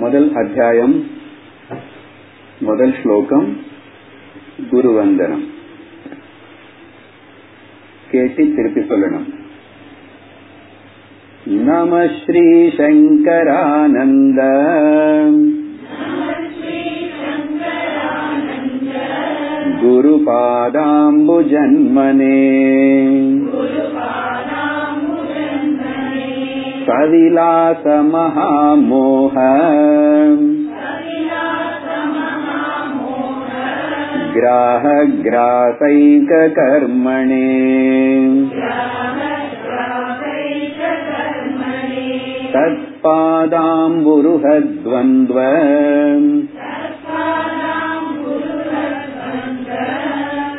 முதல் அத்தியாயம் முதல் ஸ்லோகம் குருவந்தனம். கேட்டி திருப்பி சொல்லணும். நம ஸ்ரீ சங்கரானந்த குருபாதாம்புஜன்மனே கவிலாச மகாமோக கிராஹ கிராசைக கர்மணே தத்பாதாம்புருஹத்வந்த்வ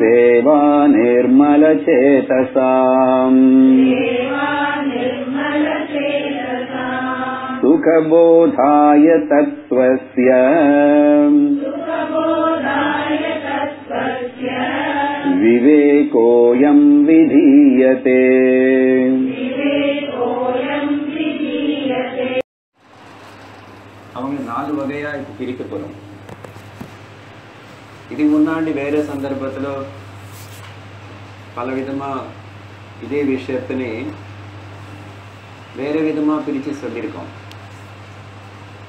சேவா நிர்மலசேதசாம் சுகபோதாய தத்வஸ்ய விவேகோயம் விதீயதே. அவங்க 4 வகையா இப்ப பிரிக்க போறோம். இதுக்கு முன்னாடி வேற சந்தர்ப்பத்துல பல விதமா இதே விஷயத்தினே வேற விதமா பிரிச்சு சொல்லியிருக்கோம்.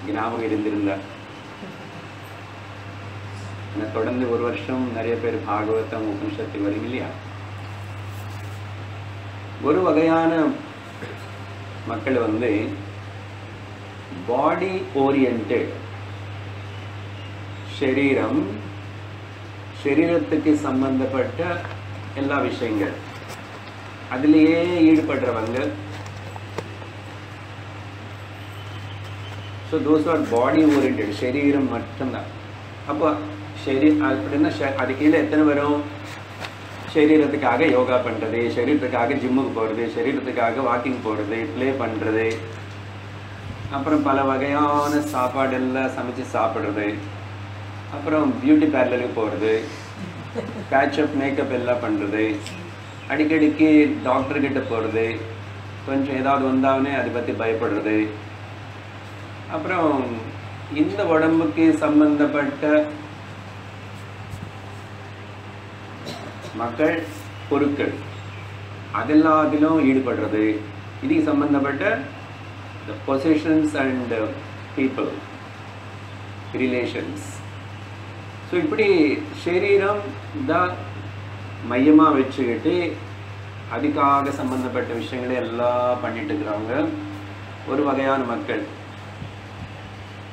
ஞாபகம் இருந்திருந்தா தொடர்ந்து ஒரு வருஷம் நிறைய பேர் பாகவதம் உபனிஷத்துக்கு வரும் இல்லையா. ஒரு வகையான மக்கள் பாடி ஓரியன்டட், சரீரத்துக்கு சம்பந்தப்பட்ட எல்லா விஷயங்கள் அதிலேயே ஈடுபடுறவங்க. So those are body oriented, சரீரம் மட்டும்தான். அப்போ அப்படின்னா அது கீழே எத்தனை வரும்? சரீரத்துக்காக யோகா பண்ணுறது, சரீரத்துக்காக ஜிம்முக்கு போகிறது, சரீரத்துக்காக வாக்கிங் போகிறது, ப்ளே பண்ணுறது, அப்புறம் பல வகையான சாப்பாடெல்லாம் சமைச்சு சாப்பிட்றது, அப்புறம் பியூட்டி பார்லருக்கு போகிறது, பேட்சப் மேக்கப் எல்லாம் பண்ணுறது, அடிக்கடிக்கு டாக்டர்கிட்ட போகிறது, கொஞ்சம் ஏதாவது வந்தாலே அதை பற்றி பயப்படுறது, அப்புறம் இந்த உடம்புக்கு சம்பந்தப்பட்ட மக்கள் பொருட்கள் அதெல்லாத்திலும் ஈடுபடுறது, இதுக்கு சம்பந்தப்பட்ட positions and people relations. So இப்படி சரீரம் தான் மையமாக வச்சுக்கிட்டு அதுக்காக சம்பந்தப்பட்ட விஷயங்களை எல்லாம் பண்ணிட்டு இருக்கிறவங்க ஒரு வகையான மக்கள்.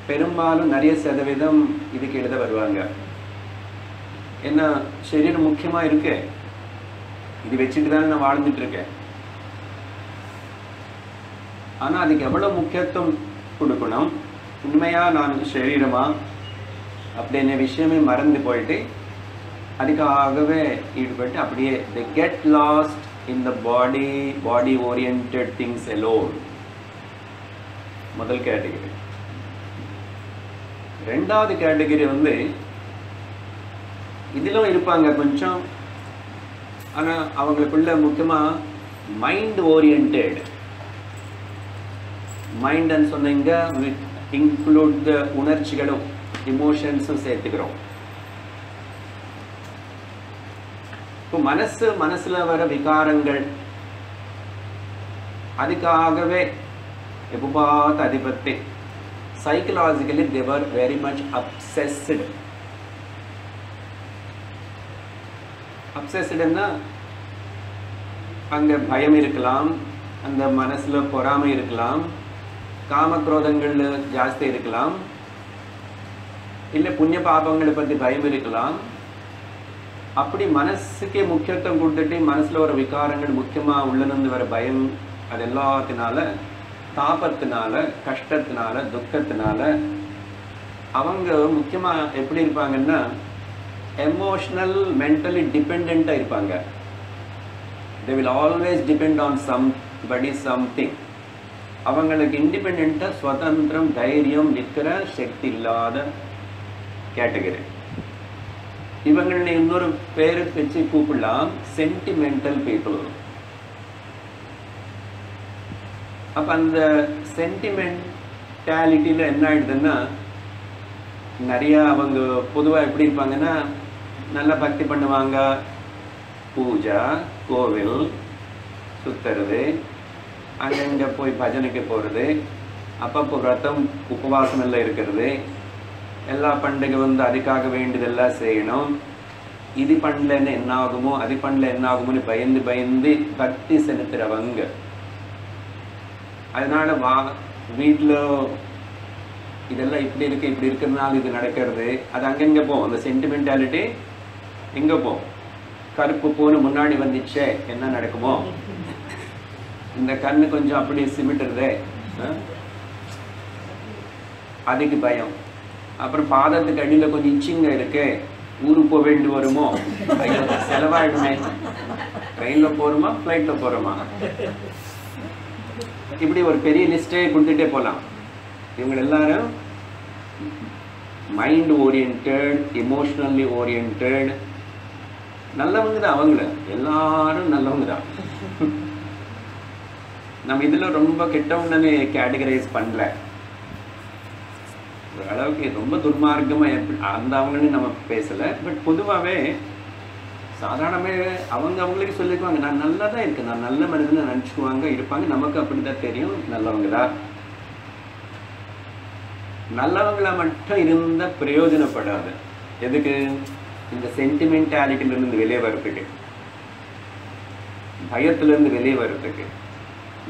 பெரும்பாலும் நிறைய சதவீதம் இதுக்கு எழுத வருவாங்க. ஏன்னா சரீரம் முக்கியமா இருக்கு, இது வச்சுட்டு தானே நான் வாழ்ந்துட்டு இருக்கேன். ஆனா அதுக்கு எவ்வளவு முக்கியத்துவம் கொடுக்கணும், உண்மையா நான் சரீரமா அப்படின்னு விஷயமே மறந்து போயிட்டு அதுக்காகவே ஈடுபட்டு அப்படியே they get lost in the body oriented things alone. முதல் கேட்டகரி. ரெண்டாவது கேட்டகரி இதிலும் இருப்பாங்க கொஞ்சம். ஆனா அவங்களுக்குள்ள முக்கியமா மைண்ட் ஓரியன்டட். மைண்ட் சொன்னீங்க இன்க்ளூட் த உணர்ச்சிகளும் இமோஷன்ஸும் சேர்த்துக்கிறோம். இப்போ மனசுல வர விகாரங்கள் அதுக்காகவே எப்போ பார்த்து அதை பற்றி psychologically they were very much obsessed. obsessedனா அங்க பயம் இருக்கலாம், அந்த மனசுல பொறாமை இருக்கலாம், காமக்ரோதங்கள் ஜாஸ்தி இருக்கலாம், இல்லை புண்ணிய பாபங்களை பற்றி பயம் இருக்கலாம். அப்படி மனசுக்கே முக்கியத்துவம் கொடுத்துட்டு மனசுல வர விகாரங்கள் முக்கியமா உள்ளிருந்து வர பயம், அது எல்லாத்தினால தாபத்தினால கஷ்டத்தினால துக்கத்தினால அவங்க முக்கியமா எப்படி இருப்பாங்கன்னா எமோஷனல் மென்டலி டிபெண்டா இருப்பாங்க. they will always depend on somebody something. அவங்களுக்கு இண்டிபெண்டா சுதந்திரம் தைரியம் நிற்கிற சக்தி இல்லாத கேட்டகரி. இவங்களை இன்னொரு பேரு வச்சு கூப்பிடலாம் சென்டிமெண்டல் பீப்புள். அப்ப அந்த சென்டிமெண்ட் சென்டிமெண்டாலிட்டியில் என்ன ஆயிடுதுன்னா நிறையா அவங்க பொதுவாக எப்படி இருப்பாங்கன்னா நல்லா பக்தி பண்ணுவாங்க, பூஜா கோவில் சுத்துறது, அங்கங்கே போய் பஜனைக்கு போகிறது, அப்பப்போ விரதம் உபவாசம் எல்லாம் இருக்கிறது, எல்லா பண்டிகை வந்து அதுக்காக வேண்டியதெல்லாம் செய்யணும். இது பண்ணலன்னு என்ன ஆகுமோ அது பண்ணல என்ன ஆகுமோன்னு பயந்து பயந்து பக்தி செலுத்துறவங்க. அதனால வீட்டில் இதெல்லாம் இப்படி இருக்கு இப்படி இருக்கிறதுனால இது நடக்கிறது, அது அங்கங்கே போகும். அந்த சென்டிமெண்டாலிட்டி எங்கே போகும்? கருப்பு பூன்னு முன்னாடி வந்துச்சே என்ன நடக்குமோ, இந்த கண்ணு கொஞ்சம் அப்படி சிமிட்டுறதே அதுக்கு பயம். அப்புறம் பாதத்துக்கு அடியில் கொஞ்சம் இச்சிங்க இருக்கு, ஊருக்கு போக வேண்டி வருமோ, ஐயோ செலவாயிடுமே, ட்ரெயினில் போகிறோமா ஃப்ளைட்டில் போகிறோமா, இப்படி ஒரு பெரிய லிஸ்டே கொடுத்துட்டே போகலாம். இவங்க எல்லாரும் மைண்ட் ஓரியன்டட், எமோஷ்னலி ஓரியன்டட், நல்லவங்க தான். அவங்கள எல்லாரும் நல்லவங்க தான். நம்ம இதில் ரொம்ப கெட்டவங்கன்னு கேட்டகரைஸ் பண்ணல. அளவுக்கு ரொம்ப துர்மார்க்கமாக எப்படி அந்த அவங்கன்னு நம்ம பேசலை. பட் பொதுவாகவே சாதாரணமே அவங்களுக்கு சொல்லிக்குவாங்க, நான் நல்லா தான் இருக்கேன், நான் நல்ல மனிதன்னு நினச்சிக்குவாங்க இருப்பாங்க. நமக்கு அப்படி தான் தெரியும் நல்லவங்க தான். நல்லவங்களா மட்டும் இருந்தால் பிரயோஜனப்படாது. எதுக்கு? இந்த சென்டிமெண்டாலிட்டியிலிருந்து வெளியே வர்றதுக்கு, பயத்திலிருந்து வெளியே வர்றதுக்கு,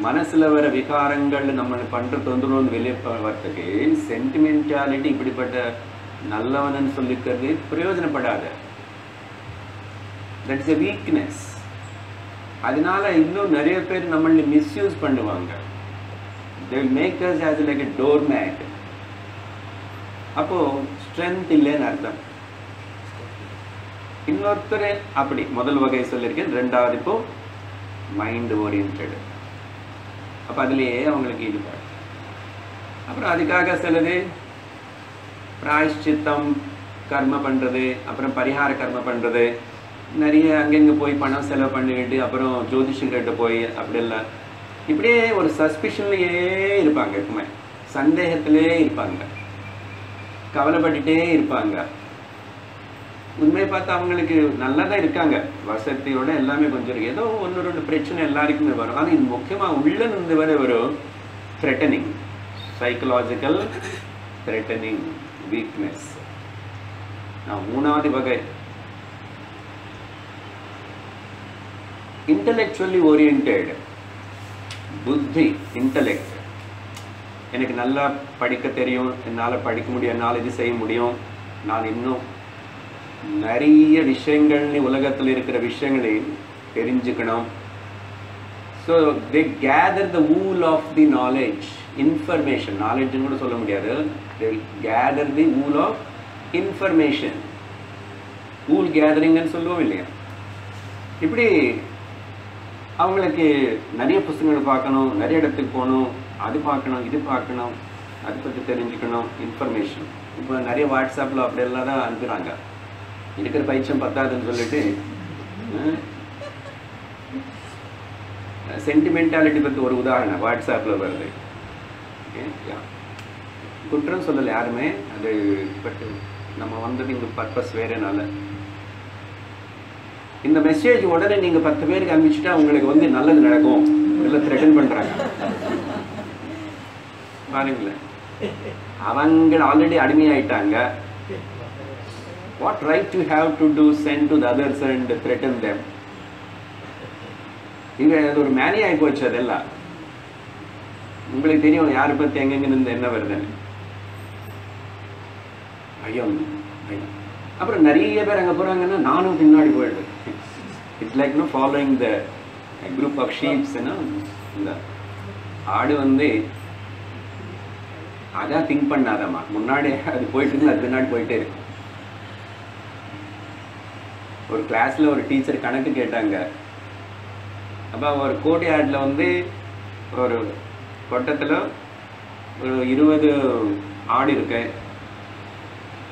மனசில் வர விகாரங்கள் நம்ம பண்ணுற தொந்தரவு வெளியே வர்றதுக்கு சென்டிமெண்டாலிட்டி இப்படிப்பட்ட நல்லவனன்னு சொல்லிக்கிறது பிரயோஜனப்படாது. That's a weakness. அதனால இன்னும் நிறைய பேர் நம்மளை மிஸ்யூஸ் பண்ணுவாங்க. they will make us as like a doormat. அப்போ ஸ்ட்ரென்த் இல்லைன்னு அர்த்தம். இன்னொருத்தர் அப்படி முதல் வகை சொல்லியிருக்கேன். ரெண்டாவது இப்போ மைண்ட் ஓரியன்டட். அப்போ அதுலேயே அவங்களுக்கு ஈடுபாடு. அப்புறம் அதுக்காக சிலது பிராயஷ்சித்தம் கர்ம பண்ணுறது, அப்புறம் பரிகார கர்ம பண்ணுறது, நிறைய அங்கங்கே போய் பணம் செலவு பண்ணிக்கிட்டு அப்புறம் ஜோதிஷங்கிட்ட போய் அப்படியெல்லாம் இப்படியே ஒரு சஸ்பிஷன்லேயே இருப்பாங்க. எப்பவுமே சந்தேகத்திலே இருப்பாங்க, கவலைப்பட்டுட்டே இருப்பாங்க. உண்மையை பார்த்தா அவங்களுக்கு நல்லா தான் இருக்காங்க, வசதியோட எல்லாமே கொஞ்சம் இருக்கு. ஏதோ ஒன்று ரெண்டு பிரச்சனை எல்லாருக்குமே வரும். ஆனால் இது முக்கியமாக உள்ள இருந்து வர ஒரு த்ரெட்டனிங், சைக்கலாஜிக்கல் த்ரெட்டனிங், வீக்னஸ். மூணாவது வகை இன்டலெக்சுவலி ஓரியன்டட். புத்தி, இன்டலெக்ட். எனக்கு நல்லா படிக்க தெரியும், என்னால் படிக்க முடியும், என்னால் இது செய்ய முடியும், நான் இன்னும் நிறைய விஷயங்கள் உலகத்தில் இருக்கிற விஷயங்களை தெரிஞ்சுக்கணும். So they gather the wool of the knowledge, information. நாலேஜ்னு கூட சொல்ல முடியாது, they gather the wool of information. wool கேதரிங்னு சொல்லுவோம் இல்லையா? இப்படி அவங்களுக்கு நிறைய புத்தகங்கள் பார்க்கணும், நிறைய இடத்துக்கு போகணும், அது பார்க்கணும், இது பார்க்கணும், அதை பற்றி தெரிஞ்சுக்கணும், இன்ஃபர்மேஷன். இப்போ நிறைய வாட்ஸ்அப்பில் அப்படியெல்லாம் தான் அனுப்புகிறாங்க. இருக்கிற பயிற்சியம் பத்தாதுன்னு சொல்லிட்டு சென்டிமெண்டாலிட்டி பற்றி ஒரு உதாரணம் வாட்ஸ்அப்பில் வருது. குற்றம் சொல்லலை யாருமே, அது பட் நம்ம வந்தது இங்கே பர்பஸ் வேறனால. இந்த மெசேஜ் உடனே நீங்கள் 10 பேருக்கு அனுப்பிச்சுட்டா உங்களுக்கு வந்து நல்லது நடக்கும், எல்லாம் த்ரெட்டன் பண்ணுறாங்க பாருங்களேன். அவங்க already அடிமையாயிட்டாங்க. What right you have to do send to the others and threaten them? இங்க அது ஒரு மேனி ஆகி போச்சு. அதெல்லாம் உங்களுக்கு தெரியும் யாரை பற்றி எங்கெங்க இருந்து என்ன வருதுன்னு. பயம் பயம். அப்புறம் நிறைய பேர் அங்கே போகிறாங்கன்னா நானும் பின்னாடி போயிடுவேன். It's like no following the group of ஷீப்ஸ்னா, இந்த ஆடு வந்து அதான் திங்க் பண்ணாதம்மா, முன்னாடி அது போயிட்டு இருந்து அது பின்னாடி போயிட்டே இருக்கும். ஒரு கிளாஸில் ஒரு டீச்சர் கணக்கு கேட்டாங்க. அப்போ ஒரு கோட்டையாடில் வந்து ஒரு கொட்டத்தில் ஒரு 20 ஆடு இருக்கு.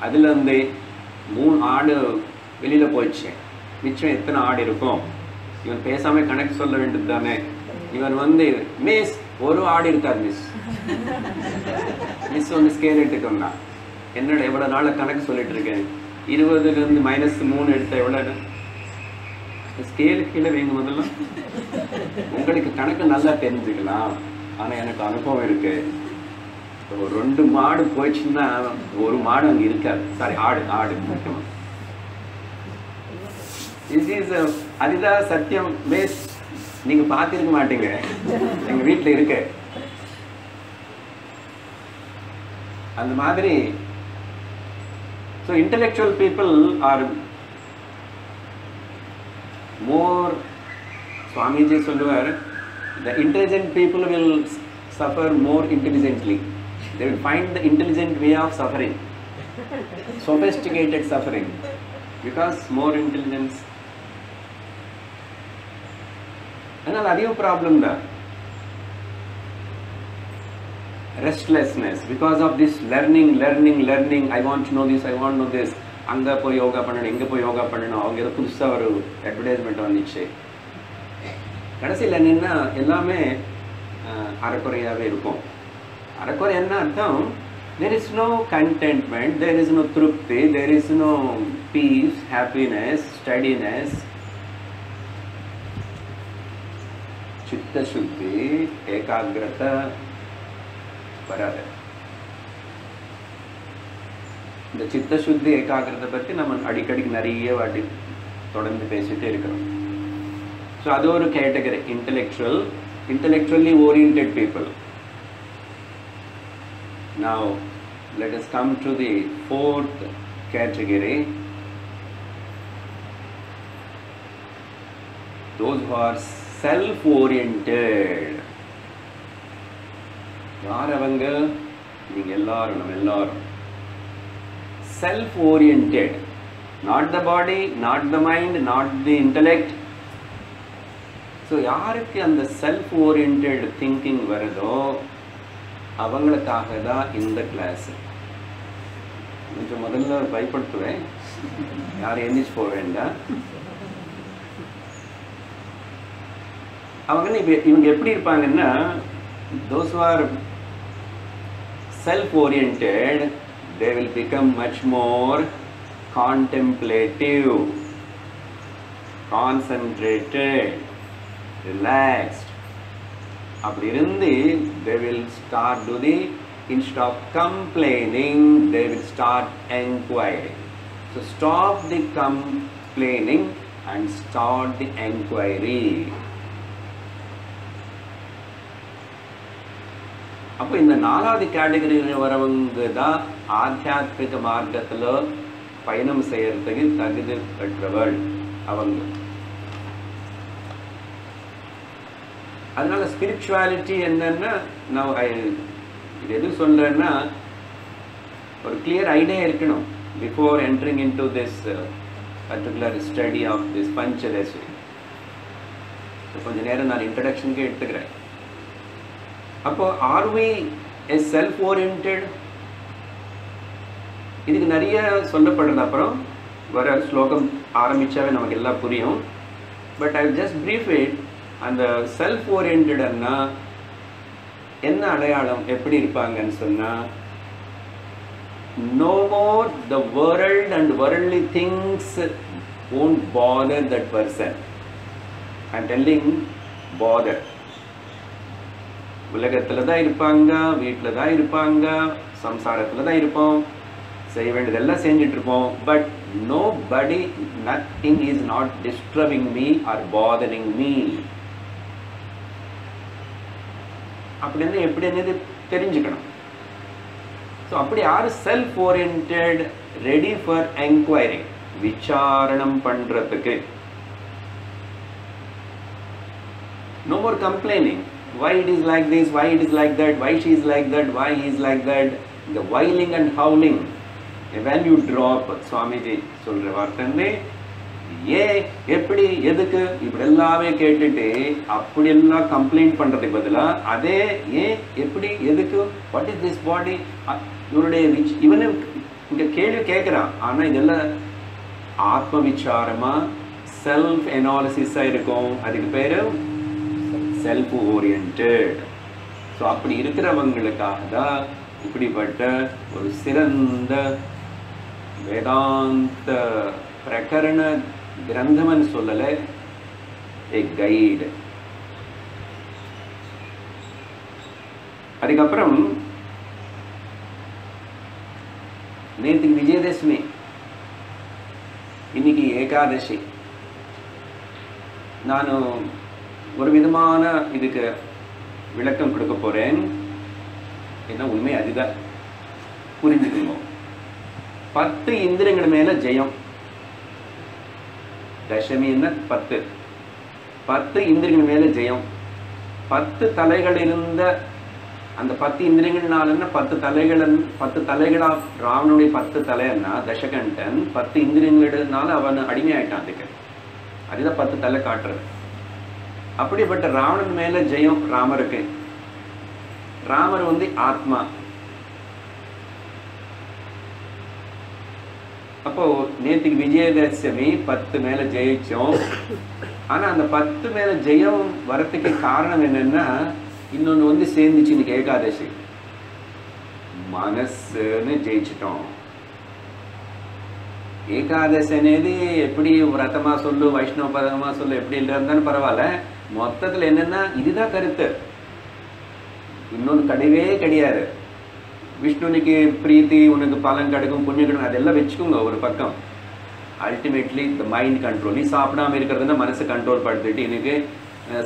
அதில் வந்து 3 ஆடு வெளியில் போயிடுச்சு. மிச்சம் எத்தனை ஆடு இருக்கும்? இவன் பேசாமல் கணக்கு சொல்ல வேண்டியது தானே. இவன் வந்து மிஸ் ஒரு ஆடு இருக்காது மிஸ் ஒன்று ஸ்கேல் எடுத்துக்கோங்க. என்னோட எவ்வளோ நாளை கணக்கு சொல்லிட்டு இருக்கேன், 20லேருந்து -3 எடுத்த எவ்வளோ ஸ்கேலு கீழே வைங்க முதல்ல. உங்களுக்கு கணக்கு நல்லா தெரிஞ்சுக்கலாம். ஆனால் எனக்கு அனுபவம் இருக்கு. ஒரு 2 மாடு போயிடுச்சுன்னா ஒரு மாடு அங்கே இருக்காது. சாரி, ஆடு முக்கியமாக. அதுதான் சத்தியம். பேஸ் நீங்க பார்த்திருக்க மாட்டீங்க, எங்க வீட்டில் இருக்கு. அந்த மாதிரி so intellectual people are more, Swamiji சொல்லுவார், the intelligent people will suffer more intelligently. They will find the intelligent way of suffering, sophisticated suffering, because more intelligence. அதனால் அதிகம் ப்ராப்ளம் தான். Restlessness because of this learning. I want to know this. அங்கே போய் யோகா பண்ணணும், இங்கே போய் யோகா பண்ணணும். அவங்க ஏதோ புதுசாக ஒரு அட்வர்டைஸ்மெண்ட் வந்துச்சு. கடைசியில் என்னென்னா எல்லாமே அரைக்குறையாகவே இருக்கும். அரைக்குறை என்ன அர்த்தம்? there is no contentment, there is no திருப்தி, there is no peace, happiness, steadiness. चित्त शुद्धि ஏகாகிரதை வராது. இந்த சித்த சுத்தி ஏகாகிரதை பற்றி நம்ம அடிக்கடிக்கு நிறைய வாட்டி தொடர்ந்து பேசிட்டே இருக்கிறோம். ஸோ அது ஒரு category, intellectually oriented people. Now let us come to the 4th category, those who are self-oriented. யார் அவங்க? நீங்க எல்லாரும், நம்ம எல்லாரும் self-oriented, not the body, not the mind, not the intellect. So யாருக்கு அந்த self-oriented thinking வருதோ அவங்களுக்காக தான் இந்த கிளாஸ். கொஞ்சம் முதல்ல பயப்படுத்துவேன், யாரும் எந்திரிச்சு போக வேண்டாம். இவங்க எப்படி இருப்பாங்கன்னா, those who are self-oriented, they will become much more contemplative, concentrated, relaxed. அப்படி இருந்து they will start to the, instead of complaining, they will start inquiring. So stop the complaining and start the inquiry. அப்போ இந்த 4வது கேட்டகரியில் வரவங்க தான் ஆத்தியாத்மிக மார்க்கத்தில் பயணம் செய்யறதுக்கு தகுதி பெற்றவள் அவங்க. அதனால ஸ்பிரிச்சுவாலிட்டி என்னன்னா, நான் இது எது சொல்றேன்னா, ஒரு கிளியர் ஐடியா இருக்கணும் before entering into this particular study of this Panchadasi. கொஞ்ச நேரம் நான் இன்ட்ரடக்ஷனுக்கு எடுத்துக்கிறேன். அப்போ are we a self oriented? இதுக்கு நிறைய சொல்லப்படுறது, அப்புறம் வர ஸ்லோகம் ஆரம்பிச்சாவே நமக்கு எல்லாம் புரியும். But I just brief it. அந்த செல்ஃப் ஓரியன்டட்னா என்ன அடையாளம், எப்படி இருப்பாங்கன்னு சொன்னா, no more the world and worldly things won't bother that person. I'm telling bother. உலகத்தில் தான் இருப்பாங்க, வீட்டில் தான் இருப்பாங்க, சம்சாரத்தில் தான் இருப்போம், செய்ய வேண்டியதெல்லாம் செஞ்சுட்டு இருப்போம். But nobody, nothing is not disturbing me or bothering me. அப்படின்னு எப்படி என்னது தெரிஞ்சுக்கணும். ஸோ அப்படி யார் self oriented, ready for enquiring, விசாரணம் பண்றதுக்கு. No more complaining. Why it is like this, why it is like that, why she is like that, why he is like that. The wailing and howling, when you drop, Swamiji சொல்ற வார்த்தை, ஏன் எப்படி எதுக்கு இப்படி எல்லாமே கேட்டுட்டு அப்படி எல்லாம் கம்ப்ளைண்ட் பண்றதுக்கு பதிலா அதே ஏன் எப்படி எதுக்கு, வாட் இஸ் திஸ் பாடி, இவனுடைய இவனு இங்க கேள்வி கேட்கிறான். ஆனா இதெல்லாம் ஆத்ம விசாரமா செல்ஃப் அனாலிசிஸா இருக்கும். அதுக்கு பேரு செல்ஃப் ஓரியன்டட். ஸோ அப்படி இருக்கிறவங்களுக்காக தான் இப்படிப்பட்ட ஒரு சிறந்த வேதாந்த பிரகரண கிரந்தம்னு சொல்லலை, a guide. அதுக்கப்புறம் நேற்றுக்கு விஜயதசமி, இன்னைக்கு ஏகாதசி. நான் ஒரு விதமான இதுக்கு விளக்கம் கொடுக்க போறேன். என்ன உண்மை அதுதான், புரிஞ்சுக்கணும். 10 இந்திரியங்கள் மேல ஜெயம். தசமின்னா 10 இந்திரியங்கள் மேல ஜெயம். 10 தலைகள் இருந்த அந்த 10 இந்திரியங்கள்னால 10 தலைகளா ராவனுடைய 10 தலைன்னா தசகண்டன் 10 இந்திரியங்கள்னால அவன் அடிமையாயிட்டான். அதுக்கு அதுதான் 10 தலை காட்டுறது. அப்படிப்பட்ட ராவணன் மேல ஜெயம் ராமருக்கு. ராமர் ஆத்மா. அப்போ நேற்றுக்கு விஜயதசமி 10 மேல ஜெயிச்சோம். ஆனா அந்த 10 மேல ஜெயம் வரத்துக்கு காரணம் என்னன்னா, இன்னொன்னு சேர்ந்துச்சு. இன்னைக்கு ஏகாதசி మనస్సుని జయించటం. ఏకాదశి అనేది எப்படி వ్రతமா சொல்லு, வைஷ்ணவ பதமா சொல்லு, எப்படி இருந்தாலும் பரவாயில்ல, மொத்தத்தில் என்னன்னா இதுதான் கருத்து, இன்னொன்று கிடையவே கிடையாது. விஷ்ணுனுக்கு பிரீத்தி, உனக்கு பலன் கிடைக்கும், புண்ணியம் கிடைக்கும், அதெல்லாம் வச்சுக்கோங்க ஒரு பக்கம். அல்டிமேட்லி இந்த மைண்ட் கண்ட்ரோல். நீ சாப்பிடாம இருக்கிறதுனா மனசை கண்ட்ரோல் படுத்திட்டு எனக்கு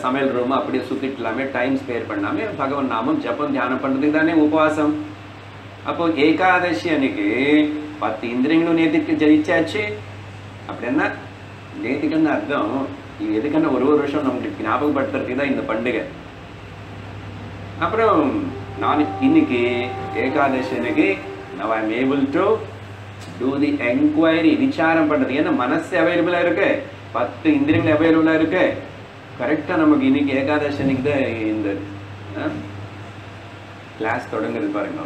சமையல் ரூம் அப்படியே சுற்றிட்டு இல்லாமல் டைம் ஸ்பேர் பண்ணாமல் பகவான் நாமம் ஜப்பம் தியானம் பண்ணுறதுக்கு தானே உபவாசம். அப்போ ஏகாதசி அன்னைக்கு 10 இந்திரியங்களும் நேற்றுக்கு ஜெயிச்சாச்சு. அப்படின்னா நேற்றுக்குன்னு அர்த்தம் இது எதுக்குன்னா ஒரு வருஷம் நம்மளுக்கு ஞாபகப்படுத்துறதுக்கு தான் இந்த பண்டிகை. அப்புறம் நான் இன்னைக்கு ஏகாதசி அன்னைக்கு now I am able to do the enquiry, விசாரம் பண்ணுறது. ஏன்னா மனசு அவைலபிளாக இருக்கு, 10 இந்திரியங்கள் அவைலபிளாக இருக்கு. கரெக்டாக நமக்கு இன்னைக்கு ஏகாதசி அன்னைக்கு தான் இந்த கிளாஸ் தொடங்குறது பாருங்க.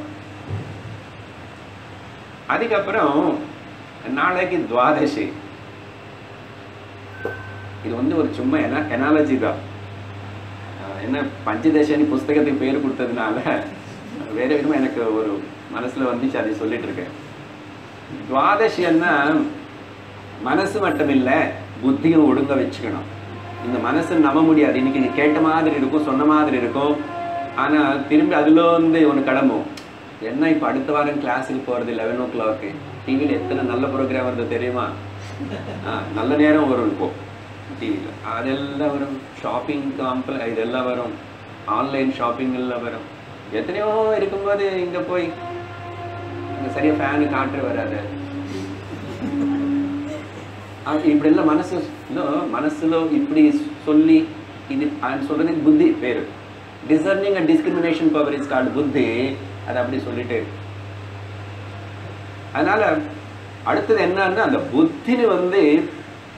அதுக்கப்புறம் நாளைக்கு துவாதசி. இது ஒரு சும்மா எனாலஜி தான். என்ன பஞ்சதசனி புஸ்தகத்துக்கு பேர் கொடுத்ததுனால வேற விதமா எனக்கு ஒரு மனசுல வந்துச்சு, அதை சொல்லிட்டு இருக்கேன். துவாதசின்னா மனசு மட்டும் இல்லை, புத்தியும் ஒழுங்க வச்சுக்கணும். இந்த மனசு நம்ப முடியாது. இன்னைக்கு கேட்ட மாதிரி இருக்கும், சொன்ன மாதிரி இருக்கும், ஆனா திரும்பி அதுல ஒன்று கிளம்பும். என்ன இப்போ அடுத்த வாரம் கிளாஸுக்கு போகிறது 11 o'clock. டிவியில் எத்தனை நல்ல ப்ரோக்ராம் வருது தெரியுமா? நல்ல நேரம் வரும் இப்போ டிவியில். அதெல்லாம் வரும். ஷாப்பிங் இதெல்லாம் வரும், ஆன்லைன் ஷாப்பிங்கெல்லாம் வரும். எத்தனையோ இருக்கும்போது இங்கே போய் இங்கே சரியாக ஃபேனு காற்று வராது. இப்படிலாம் மனசுல இப்படி சொல்லி இது சொல்றதுக்கு புத்தி பேரு. Discerning and discrimination power is called புத்தி. அது அப்படி சொல்லிட்டு, அதனால அடுத்தது என்னன்னா அந்த புத்தினு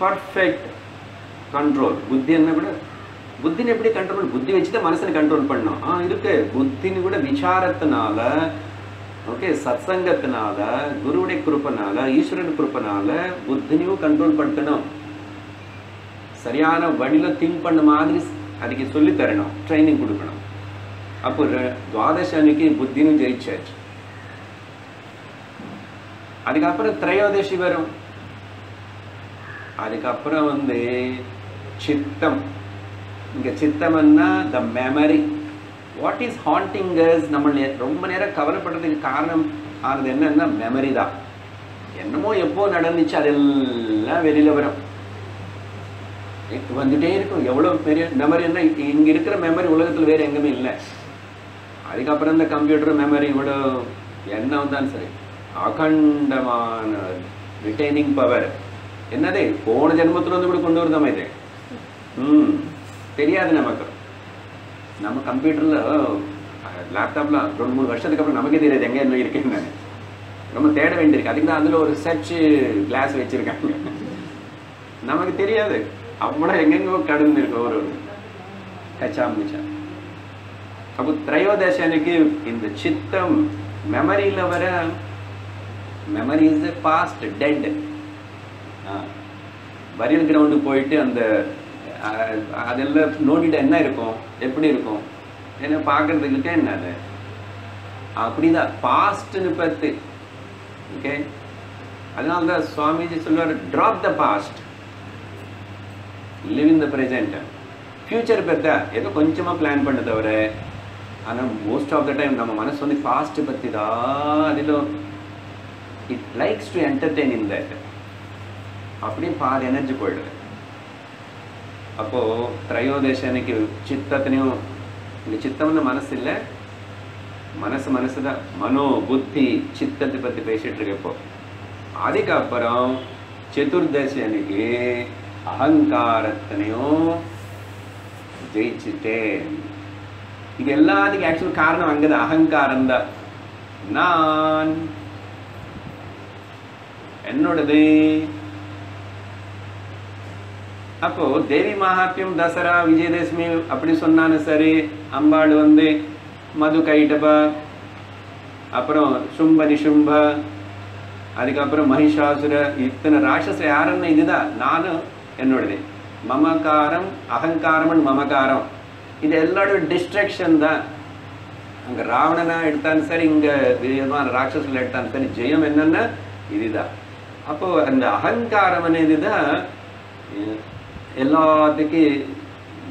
பர்ஃபெக்ட் கண்ட்ரோல். புத்தி என்ன கூட புத்தினு எப்படி கண்ட்ரோல், புத்தி வச்சுதான் மனசனை கண்ட்ரோல் பண்ணும். இருக்கு புத்தினு கூட விசாரத்தினால, ஓகே, சத்சங்கத்தினால, குருவுடைய குருப்பனால, ஈஸ்வரன் குருப்பனால புத்தினியும் கண்ட்ரோல் படுத்தணும். சரியான வழியில திங்க் பண்ண மாதிரி அதுக்கு சொல்லி தரணும், ட்ரைனிங் கொடுக்கணும். அப்போ துவாதசி அன்னைக்கு புத்தினும் ஜெயிச்சாச்சு. அதுக்கப்புறம் திரையோதசி வரும். அதுக்கப்புறம் சித்தம். இங்க சித்தம்னா the memory. What is haunting us, நம்ம ரொம்ப நேரம் கவலைப்படுறதுக்கு காரணம் ஆனது என்னன்னா மெமரி தான். என்னமோ எப்போ நடந்துச்சு அதெல்லாம் வெளியில வரும், வந்துட்டே இருக்கும். எவ்வளவு பெரிய மெமரி என்ன, இங்க இருக்கிற மெமரி உலகத்துல வேற எங்குமே இல்லை. அதுக்கப்புறம் இந்த கம்ப்யூட்டர் மெமரி இவ்வளோ என்ன வந்தாலும் சரி, அகண்டமான ரிட்டைனிங் பவர். என்னது போன ஜென்மத்துல கூட கொண்டு வருதாமா இது? தெரியாது நமக்கு. நம்ம கம்ப்யூட்டர்ல லேப்டாப்ல 2-3 வருஷத்துக்கு அப்புறம் நமக்கே தெரியாது எங்க என்ன இருக்குன்னு. ரொம்ப தேட வேண்டியிருக்கு. அதுக்கு தான் அதுல ஒரு சர்ச் கிளாஸ் வச்சிருக்காங்க. நமக்கு தெரியாது, அவ்வளோ எங்கெங்கோ கடந்து இருக்கு ஒரு கச்சாமிச்சா. அப்போ திரையோதசி அன்னைக்கு இந்த சித்தம் மெமரியில வர, மெமரி இஸ் பாஸ்ட் டெட். பரியல் கிரவுண்டுக்கு போயிட்டு அந்த அதெல்லாம் நோண்டிட்டு என்ன இருக்கும், எப்படி இருக்கும், என்ன பார்க்கறதுக்கு என்னது அப்படிதான் பாஸ்ட்னு பத்தி. ஓகே, அதனால தான் சுவாமிஜி சொல்லுவார், drop the past, live in the present. Future பற்றி ஏதோ கொஞ்சமாக பிளான் பண்ண தவிர, ஆனால் மோஸ்ட் ஆஃப் த டைம் நம்ம மனசு வந்து பாஸ்ட் பற்றி தான். அதில் it likes to entertain in that. அப்படியே பாதி எனர்ஜி போயிடுது. அப்போது திரையோதேசனுக்கு சித்தத்தினையும், இங்கே சித்தம்னு மனசு இல்லை, மனசு தான், மனோ புத்தி சித்தத்தை பற்றி பேசிகிட்டு இருக்கு. இப்போ அதுக்கப்புறம் சதுர்தசி அன்னைக்கு அகங்காரத்தினையும் ஜெயிச்சுட்டேன். இது எல்லாத்துக்கும் ஆக்சுவல் காரணம் அங்கதான், அகங்காரம் தான். நான் என்னோடது. அப்போ தேவி மகாத்மியம், தசரா, விஜயதசமி அப்படி சொன்னாலும் சரி, அம்பாள் வந்து மது கைட்டப, அப்புறம் சும்ப நிசும்ப, அதுக்கப்புறம் மகிஷாசுர, இத்தனை ராட்சச யாருன்னு இதுதான். நானும் என்னோடது. மமகாரம், அகங்காரம், மமகாரம், இது எல்லாரோட டிஸ்ட்ராக்ஷன் தான். அங்கே ராவணனா எடுத்தாலும் சரி, இங்கே விதமான ராட்சசில் எடுத்தாலும் சரி, ஜெயம் என்னன்னா இதுதான். அப்போ அந்த அகங்காரம் இதுதான் எல்லாத்துக்கும்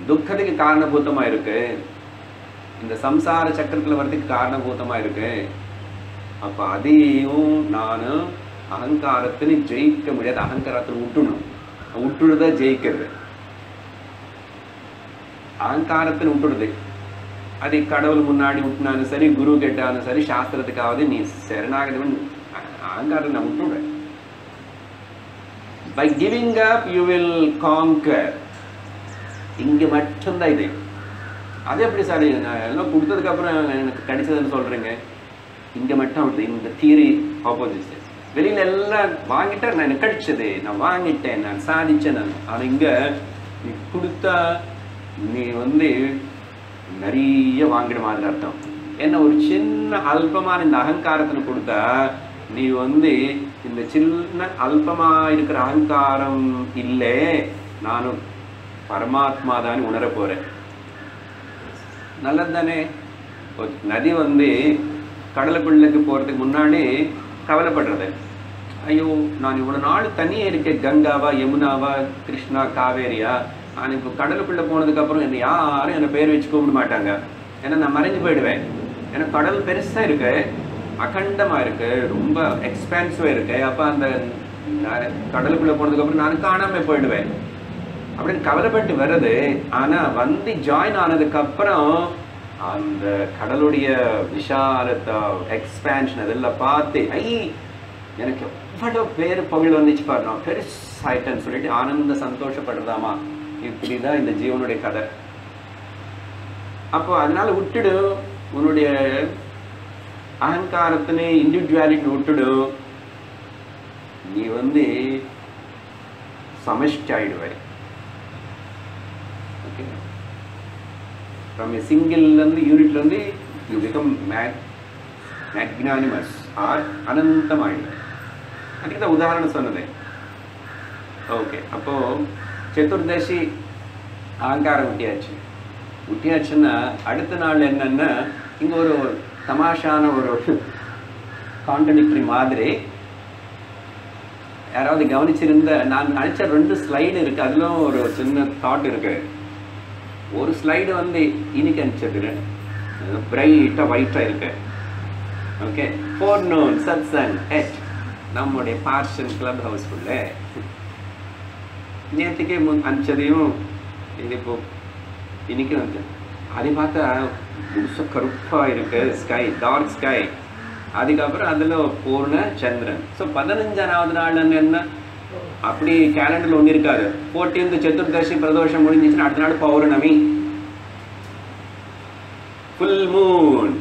துக்கத்துக்கு காரணபூத்தமாக இருக்கு, இந்த சம்சார சக்கரத்தில் வரதுக்கு காரணபூத்தமாக இருக்கு. அப்போ அதையும் நான் அகங்காரத்தினை ஜெயிக்க முடியாது. அகங்காரத்தை விட்டுடுதான் ஜெயிக்கிறது. அகங்காரத்தின் விட்டுடுது. அது கடவுள் முன்னாடி விட்டுனாலும் சரி, குரு கேட்டாலும் சரி, சாஸ்திரத்துக்காவது நீ சரணாகதவன், அகங்காரத்தை நான் விட்டுடுறேன். By giving up you will conquer. இங்கே மட்டும்தான் இது. அது எப்படி சார் எல்லாம் கொடுத்ததுக்கு அப்புறம் எனக்கு கிடைச்சதுன்னு சொல்றீங்க? இங்கே மட்டும் இந்த தியரி ஆப்போசிட். வெளியில எல்லாம் வாங்கிட்டா நான் எனக்கு கிடைச்சது, நான் வாங்கிட்டேன், நான் சாதிச்சேன். ஆனால் இங்கே நீ கொடுத்தா நீ வந்து நிறைய வாங்கிட மாதிரி அர்த்தம். ஏன்னா ஒரு சின்ன அல்பமான இந்த அகங்காரத்தை கொடுத்தா நீ வந்து இந்த சின்ன அல்பமா இருக்கிற அகங்காரம் இல்லை, நானும் பரமாத்மா தான் உணர போறேன். நல்லது தானே? நதி வந்து கடலுக்குள்ளுக்கு போறதுக்கு முன்னாடி கவலைப்படுறது, ஐயோ நான் இவ்வளவு நாள் தனியே இருக்கேன், கங்காவா, யமுனாவா, கிருஷ்ணா, காவேரியா, நான் இப்போ கடலுக்குள்ள போனதுக்கு அப்புறம் என்ன யாரும் என்னை பேர் வச்சு கூப்பிட மாட்டாங்க, ஏன்னா நான் மறைஞ்சு போயிடுவேன். ஏன்னா கடல் பெருசா இருக்கு, அகண்டமா இருக்கு, ரொம்ப எக்ஸ்பென்சிவா இருக்கு. அப்ப அந்த கடலுக்குள்ள போனதுக்கு அப்புறம் நான் காணாம போயிடுவேன் அப்படின்னு கவலைப்பட்டு வர்றது. ஆனா வந்து ஜாயின் ஆனதுக்கு அப்புறம் அந்த கடலுடைய விஷாலத்தை, எக்ஸ்பேன்ஷன் அதெல்லாம் பார்த்து எனக்கு எவ்வளவு பேர் புகழ் வந்துச்சு பாரு, நான் பெருசாயிட்டேன்னு சொல்லிட்டு ஆனந்த சந்தோஷப்படுறதாமா. இப்படிதான் இந்த ஜீவனுடைய கதை. அப்போ அதனால விட்டுடு, உன்னுடைய அகங்காரத்தினை, இண்டிவிஜுவாலிட்டி விட்டுடு, நீ வந்து சமஷ்டி ஆயிடுவாய். ஓகே, ஃப்ரம் எ சிங்கிள்லேருந்து யூனிட்லேருந்து யூ பிகம் மேக்னானிமஸ் ஆர் அனந்தமாயிடுவாய். அதுக்கு தான் உதாரணம் சொன்னது. ஓகே, அப்போது சதுர்தசி அகங்காரம் விட்டியாச்சுன்னா அடுத்த நாள் என்னன்னா இங்கே ஒரு தமாஷான ஒரு கான்ட்ரடிக்டரி மாதிரி. யாராவது கவனிச்சிருந்த, நான் நினச்ச 2 ஸ்லைடு இருக்குது, அதிலும் ஒரு சின்ன தாட் இருக்குது. ஒரு ஸ்லைடு வந்து இன்னைக்கு அனுப்பிச்சது பிரைட்டாக ஒயிட்டாக இருக்கு. ஓகே, ஃபோர்நூன் சத்சங் எட் நம்முடைய பார்ஷன் கிளப் ஹவுஸ்க்குள்ள நேற்றுக்கே அனுப்பிச்சதையும் இது இப்போ இன்னைக்கு வந்து அதை பார்த்தா முழுசாக கருப்பாக இருக்கு ஸ்கை, டார்க் ஸ்கை. அதுக்கப்புறம் அதில் பூர்ண சந்திரன். ஸோ 15ஆவது நாள் என்ன அப்படி கேலண்டரில் ஒன்று இருக்காது. 14th சதுர்தசி பிரதோஷம் முடிஞ்சிச்சுன்னா அடுத்த நாள் பௌர்ணமி, ஃபுல் மூன்.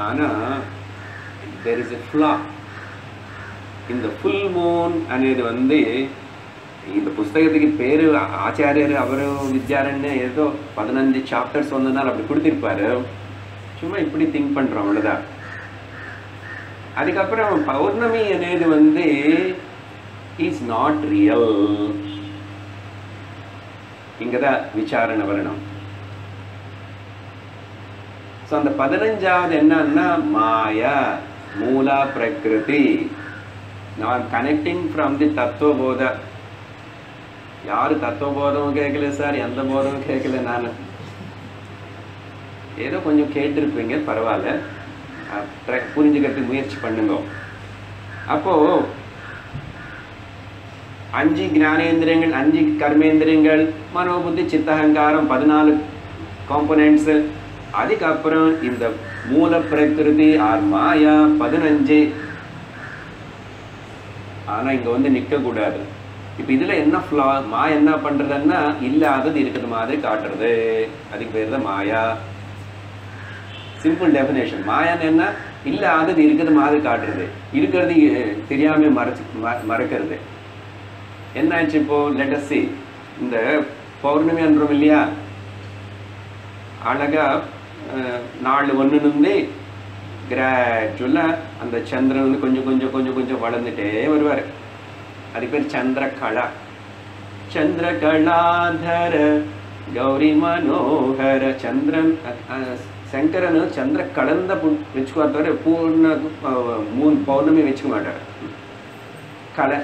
ஆனால் there is a flaw. இந்த ஃபுல் மூன் అనేది வந்து இந்த புஸ்தகத்துக்கு பேரு ஆச்சாரியர் அவரு வித்யாரண்ய ஏதோ 15 சாப்டர்ஸ் வந்ததுனால அப்படி கொடுத்திருப்பாரு. சும்மா இப்படி திங்க் பண்றோம், அவ்வளவுதான். அதுக்கப்புறம் பௌர்ணமி అనేది வந்து இஸ் நாட் ரியல். இங்கதான் விசாரணை வரணும். ஸோ அந்த 15வது என்னன்னா மாயா மூலா பிரகிருதி. நான் கனெக்டிங் ஃப்ரம் தி தத்துவபோத. யாரு தத்துவபோதமும் கேட்கல சார், எந்த போதமும் கேட்கல. நான் ஏதோ கொஞ்சம் கேட்டிருப்பீங்க, பரவாயில்ல, புரிஞ்சுக்கிறதுக்கு முயற்சி பண்ணுங்க. அப்போ 5 ஞானேந்திரியங்கள், 5 கர்மேந்திரியங்கள், மனோபுத்தி சித்தஹங்காரம், 14 காம்போனன்ட்ஸ். அதுக்கப்புறம் இந்த மூல பிரகிருதி ஆர் மாயா 15. ஆனா இங்க வந்து நிக்க கூடாது. இப்ப இதுல என்ன ஃப்ளா? மாயா என்ன பண்றதுன்னா இல்லாதது இருக்கிற மாதிரி காட்டுறது. அதுக்கு பேர் தான் மாயா. Simple definition. மாயான்னு என்ன? இல்லாதது இருக்கிற மாதிரி காட்டுறது, இருக்கிறது தெரியாம மறைக்கிறது. என்னாச்சு இப்போ? Let us see. இந்த பௌர்ணமி அன்றும் இல்லையா, அழகா நாள் 1 கிராஜுவலா அந்த சந்திரன் வந்து கொஞ்சம் கொஞ்சம் கொஞ்சம் கொஞ்சம் வளர்ந்துட்டே வருவார். அது பேர் சந்திரகலா. சந்திரகலாதர கௌரி மனோகர. சந்திரன் சங்கரன் சந்திர கலந்த வச்சுக்குவா தவிர பூர்ண பௌர்ணமி வச்சுக்க மாட்டார். கலை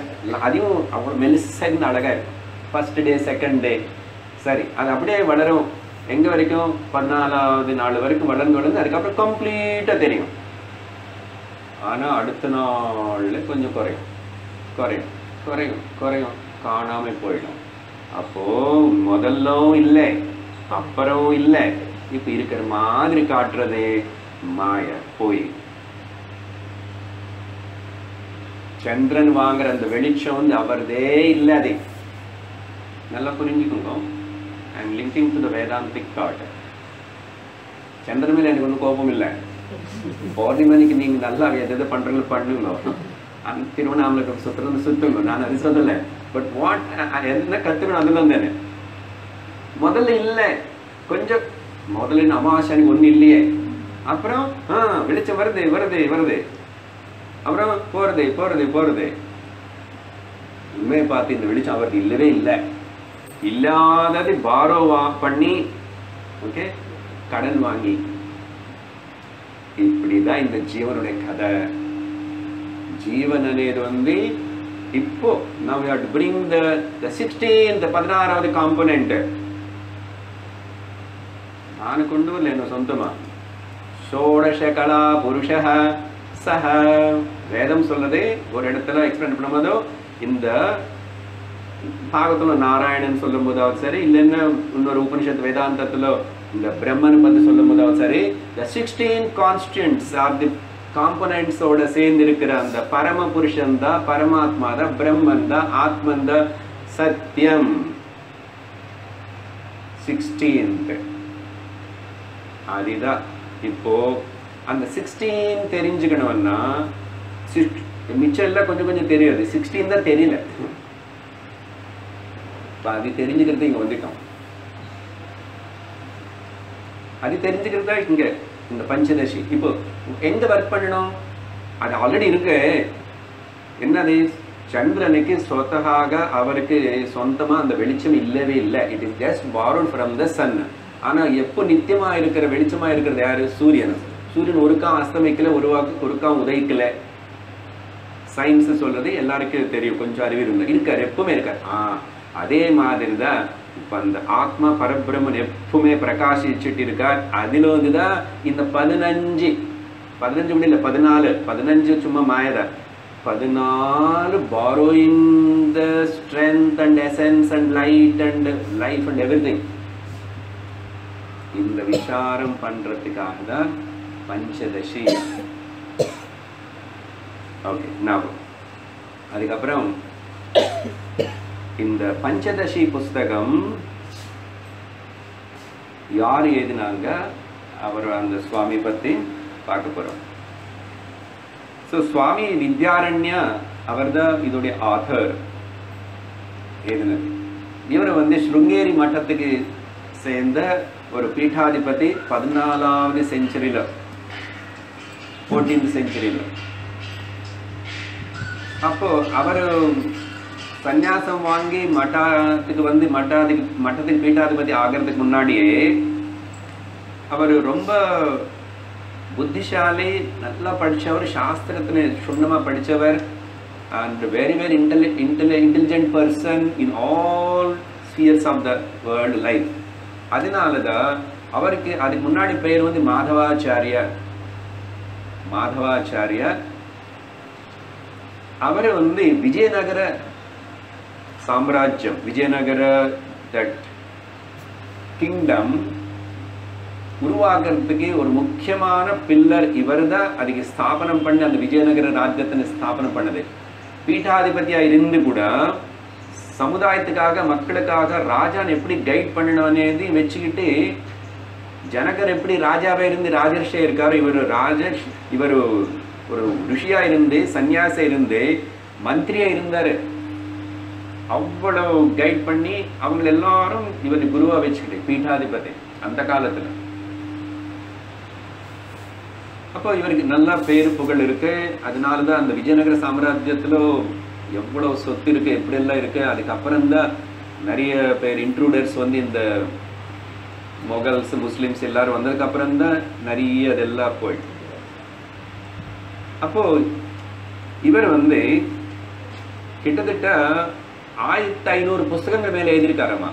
அதையும் அவ்வளோ மெலிசைன்னு அழகா இருக்கும். ஃபர்ஸ்ட் டே, செகண்ட் டே, சரி, அது அப்படியே வளரும். எங்க வரைக்கும்? 14வது நாள் வரைக்கும் வளர்ந்து வளர்ந்து அதுக்கப்புறம் கம்ப்ளீட்டா தெரியும். ஆனா அடுத்த நாள்ல கொஞ்சம் குறையும் குறையும் குறையும் குறையும், காணாம போயிடும். அப்போ முதல்லும் இல்லை, அப்புறம் இல்லை, இப்ப இருக்கிற மாதிரி காட்டுறது மாயா, போய். சந்திரன் வாங்குற அந்த வெளிச்சம் வந்து அவர்தே இல்லை. அது நல்லா புரிஞ்சுக்கோங்க. I am linking to the Vedantic thought. சந்திரன் மேல எனக்கு ஒன்றும் கோபம் இல்லை. பௌர்ணமிக்கு நீங்க நல்லா எது பண்றீங்களோ பண்ணுங்க, திருவண்ணாமலை சுத்துங்க, நான் அது சொல்லலை. பட் வாட் என்ன கத்துக்கணும் அதுதான் தானே. முதல்ல இல்லை, கொஞ்சம் முதல்ல அமாவாசைக்கு ஒண்ணு இல்லையே, அப்புறம் வெளிச்சம் வருது வருது வருது, அப்புறம் போறது போறது போறது. உண்மையை பார்த்து இந்த வெளிச்சம் அவருக்கு இல்லவே இல்லை. இல்லாதது பாரோவா பண்ணி, ஓகே, கடன் வாங்கி, இப்படிதான் இந்த ஜீவனுடைய கதை. ஜீவன் అనేది வந்து இப்போ now we have to bring the 16th component. நான் கொண்டு வரல என்ன சொந்தமா. ஷோடச கலா புருஷ சஹ. வேதம் சொல்றது ஒரு இடத்துல எக்ஸ்பிளைன் பண்ணும்போதோ, இந்த பாகத்துல நாராயணன் சொல்லும் போதாவது சரி, இல்லைன்னா இன்னொரு உபனிஷத்து வேதாந்தத்துல இந்த பிரம்மன் பத்தி சொல்லும் போதாவது சரி, the 16 constituents are the components ஓட சேர்ந்து இருக்கிற அந்த பரம புருஷன் தான், பரமாத்மா தான், பிரம்மன் தான், ஆத்மன் தான், சத்தியம். 16th அதுதான். இப்போ அந்த 16 தெரிஞ்சுக்கணும்னா மிச்சம் எல்லாம் கொஞ்சம் கொஞ்சம் தெரியாது, 16 தான் தெரியல. அது தெரிஞ்சுக்கிறது இங்க வந்துட்டோம். அது தெரிஞ்சுக்கிறதா இங்க இந்த பஞ்சதசி. இப்போ எங்க ஒர்க் பண்ணணும்? அது ஆல்ரெடி இருக்கு. என்னது? சந்திரனுக்கு சொத்தகாக அவருக்கு சொந்தமா அந்த வெளிச்சம் இல்லவே இல்லை. It is just borrowed from the sun. ஆனா எப்போ நித்தியமா இருக்கிற வெளிச்சமா இருக்கிறது யாரு? சூரியன். சூரியன் ஒருக்கா அஸ்தமிக்கல, ஒருக்கா உதயிக்கல. சயின்ஸ் சொல்றது எல்லாருக்கும் தெரியும், கொஞ்சம் அறிவு இருக்காரு, எப்பவுமே இருக்காரு. அதே மாதிரி தான் இப்ப அந்த ஆத்மா பரபிரம்மன் எப்பவுமே பிரகாசிச்சுட்டு இருக்கார். அதுல வந்துதான் இந்த 15 முடியல, 14 சும்மா மாயதான். 14 borrowing the strength and essence and light and life and everything. இந்த விசாரம் பண்றதுக்காக தான் பஞ்சதசி. ஓகே, நான் அதுக்கப்புறம் இந்த பஞ்சதசி புஸ்தகம் யார் எழுதினாங்க, அவர் அந்த சுவாமி பத்தி பார்க்க போறோம். ஸோ சுவாமி வித்யாரண்யா அவர் தான் இதோடைய ஆத்தர் எழுதினது. இவர் வந்து ஸ்ருங்கேரி மட்டத்துக்கு சேர்ந்த ஒரு பீட்டாதிபதி 14வது செஞ்சுரியில, 14th செஞ்சுரியில. அப்போ அவர் சந்நியாசம் வாங்கி மட்டத்துக்கு வந்து மட்டத்துக்கு பீட்டாதிபதி ஆகிறதுக்கு முன்னாடியே அவர் ரொம்ப புத்திசாலி, நல்லா படித்தவர், சாஸ்திரத்தில் சுண்ணமாக படித்தவர், and very intelligent person in all spheres of the world life. அதனால தான் அவருக்கு அதுக்கு முன்னாடி பேர் வந்து மாதவாச்சாரியா. அவர் வந்து விஜயநகர சாம்ராஜ்யம், விஜயநகர தட் கிங்டம் உருவாகிறதுக்கு ஒரு முக்கியமான பில்லர் இவர் தான். அதுக்கு ஸ்தாபனம் பண்ணி அந்த விஜயநகர ராஜ்யத்தினை ஸ்தாபனம் பண்ணது. பீட்டாதிபதியா இருந்து கூட சமுதாயத்துக்காக, மக்களுக்காக ராஜான் எப்படி கைட் பண்ணணும்னு வச்சுக்கிட்டு, ஜனகர் எப்படி ராஜாவே இருந்து ராஜர்ஷியா இருக்காரு, இவர் ஒரு ருஷியா இருந்து, சன்னியாசா இருந்து, மந்திரியா இருந்தாரு. அவ்வளவு கைட் பண்ணி அவங்க எல்லாரும் இவர் குருவா வச்சுக்கிட்டு பீட்டாதிபதி அந்த காலத்துல. அப்போ இவருக்கு நல்ல பேரு புகழ் இருக்கு. அதனாலதான் அந்த விஜயநகர சாம்ராஜ்யத்துல எவ்வளவு சொத்து இருக்கு, எப்படி எல்லாம் இருக்கு. அதுக்கப்புறம் தான் நிறைய பேர் இன்ட்ரூடர்ஸ் வந்து இந்த மொகல்ஸ், முஸ்லிம்ஸ் எல்லாரும் வந்ததுக்கு அப்புறம் தான் நிறைய அதெல்லாம் போயிட்டு. அப்போ இவர் வந்து கிட்டத்தட்ட 1500 புஸ்தகங்கள் மேல எழுதியிருக்காரம்மா.